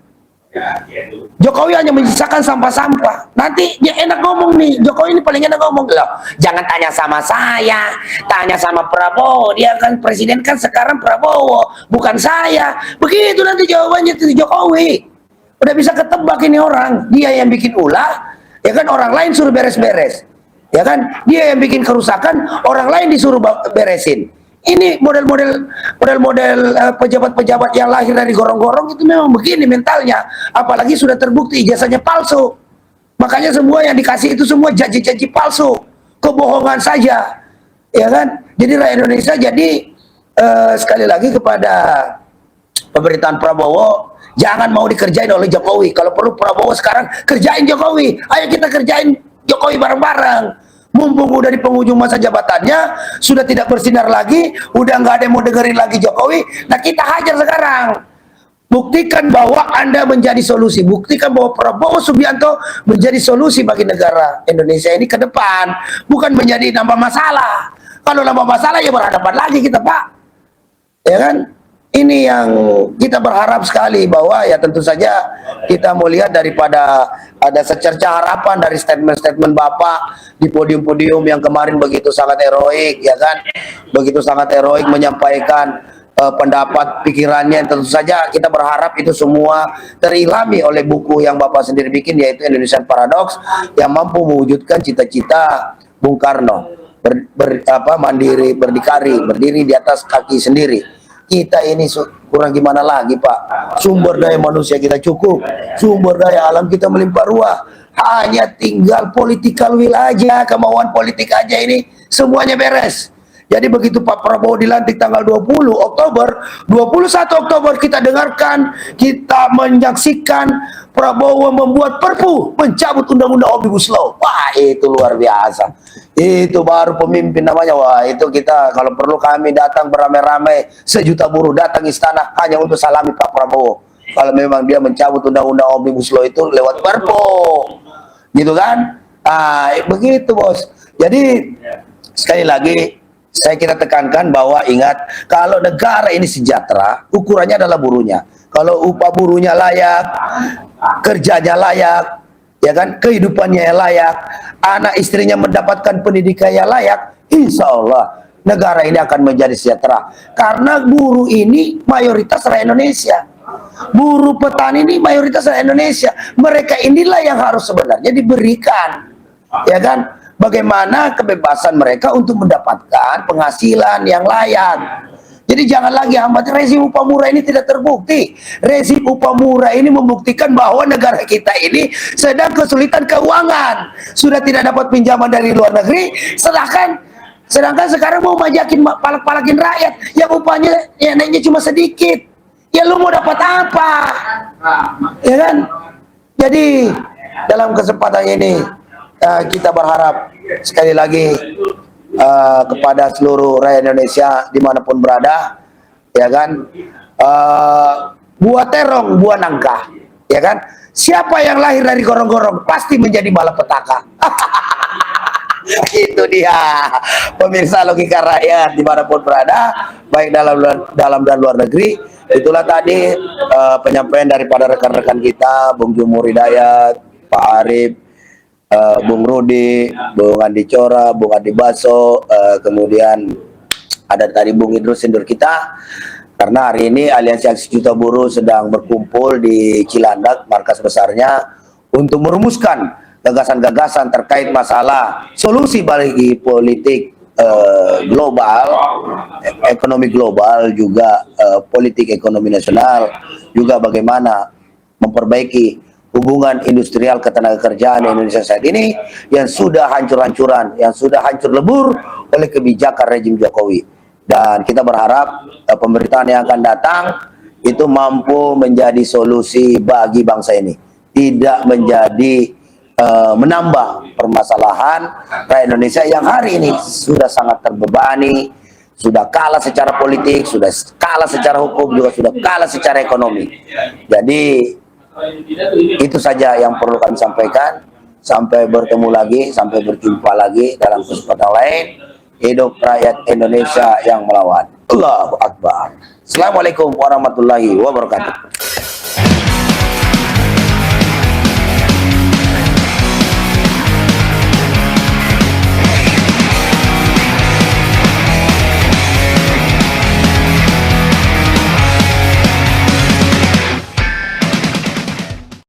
Jokowi hanya menyisakan sampah-sampah. Nanti dia enak ngomong nih, Jokowi ini paling enak ngomong. Loh, jangan tanya sama saya, tanya sama Prabowo. Dia kan presiden, kan sekarang Prabowo, bukan saya. Begitu nanti jawabannya itu Jokowi. Udah bisa ketebak ini orang. Dia yang bikin ulah, ya kan, orang lain suruh beres-beres. Ya kan, dia yang bikin kerusakan, orang lain disuruh beresin. Ini model-model pejabat-pejabat yang lahir dari gorong-gorong itu memang begini mentalnya. Apalagi sudah terbukti ijazahnya palsu. Makanya semua yang dikasih itu semua janji-janji palsu, kebohongan saja. Ya kan? Jadi rakyat Indonesia, jadi sekali lagi kepada pemerintahan Prabowo, jangan mau dikerjain oleh Jokowi. Kalau perlu Prabowo sekarang kerjain Jokowi. Ayo kita kerjain Jokowi bareng-bareng. Mumpung udah di penghujung masa jabatannya, sudah tidak bersinar lagi, udah nggak ada yang mau dengerin lagi Jokowi. Nah, kita hajar sekarang. Buktikan bahwa Anda menjadi solusi. Buktikan bahwa Prabowo Subianto menjadi solusi bagi negara Indonesia ini ke depan, bukan menjadi nambah masalah. Kalau nambah masalah ya berhadapan lagi kita, Pak. Ya kan? Ini yang kita berharap sekali bahwa ya tentu saja kita mau lihat daripada ada secerca harapan dari statement-statement Bapak di podium-podium yang kemarin begitu sangat heroik, ya kan? Begitu sangat heroik menyampaikan pendapat pikirannya. Tentu saja kita berharap itu semua terilhami oleh buku yang Bapak sendiri bikin, yaitu Indonesian Paradox, yang mampu mewujudkan cita-cita Bung Karno mandiri, berdikari, berdiri di atas kaki sendiri. Kita ini kurang gimana lagi, Pak? Sumber daya manusia kita cukup, sumber daya alam kita melimpah ruah. Hanya tinggal political will aja, kemauan politik aja, ini semuanya beres. Jadi begitu Pak Prabowo dilantik tanggal 20 Oktober, 21 Oktober kita dengarkan, kita menyaksikan Prabowo membuat perpu mencabut undang-undang Omnibus Law. Wah, itu luar biasa. Itu baru pemimpin namanya. Wah, itu kita kalau perlu kami datang beramai-ramai, 1 juta buruh datang istana hanya untuk salami Pak Prabowo. Kalau memang dia mencabut undang-undang Omnibus Law itu lewat perpu. Gitu kan? Begitu, Bos. Jadi sekali lagi saya kita tekankan bahwa ingat, kalau negara ini sejahtera, ukurannya adalah buruhnya. Kalau upah buruhnya layak, kerjanya layak, ya kan, kehidupannya layak, anak istrinya mendapatkan pendidikan yang layak, insya Allah negara ini akan menjadi sejahtera. Karena buruh ini mayoritas rakyat Indonesia. Buruh petani ini mayoritas rakyat Indonesia. Mereka inilah yang harus sebenarnya diberikan, ya kan? Bagaimana kebebasan mereka untuk mendapatkan penghasilan yang layak. Jadi jangan lagi hambat. Rezim upah murah ini tidak terbukti. Rezim upah murah ini membuktikan bahwa negara kita ini sedang kesulitan keuangan. Sudah tidak dapat pinjaman dari luar negeri, sedangkan sekarang mau majakin palak-palakin rakyat yang upahnya ya naiknya cuma sedikit. Ya lu mau dapat apa? Ya kan? Jadi dalam kesempatan ini kita berharap sekali lagi kepada seluruh rakyat Indonesia dimanapun berada, ya kan, buah terong, buah nangka, ya kan, siapa yang lahir dari gorong-gorong pasti menjadi malapetaka. Itu dia pemirsa Logika Rakyat dimanapun berada, baik dalam dan luar negeri. Itulah tadi penyampaian daripada rekan-rekan kita, Bung Jumur Hidayat, Pak Arif, Bung Rudi, Bung Andi Cora, Bung Adi Baso, kemudian ada tadi Bung Idrus Sindur kita. Karena hari ini Aliansi Aksi Juta Buruh sedang berkumpul di Cilandak, markas besarnya, untuk merumuskan gagasan-gagasan terkait masalah solusi bagi politik global, ekonomi global, juga politik ekonomi nasional, juga bagaimana memperbaiki hubungan industrial ketenagakerjaan di Indonesia saat ini yang sudah hancur-hancuran, yang sudah hancur lebur oleh kebijakan rejim Jokowi. Dan kita berharap pemerintahan yang akan datang itu mampu menjadi solusi bagi bangsa ini, tidak menjadi menambah permasalahan rakyat Indonesia yang hari ini sudah sangat terbebani, sudah kalah secara politik, sudah kalah secara hukum, juga sudah kalah secara ekonomi. Jadi itu saja yang perlu kami sampaikan. Sampai bertemu lagi, sampai berjumpa lagi dalam kesempatan lain. Hidup rakyat Indonesia yang melawan. Allahu Akbar. Assalamualaikum warahmatullahi wabarakatuh.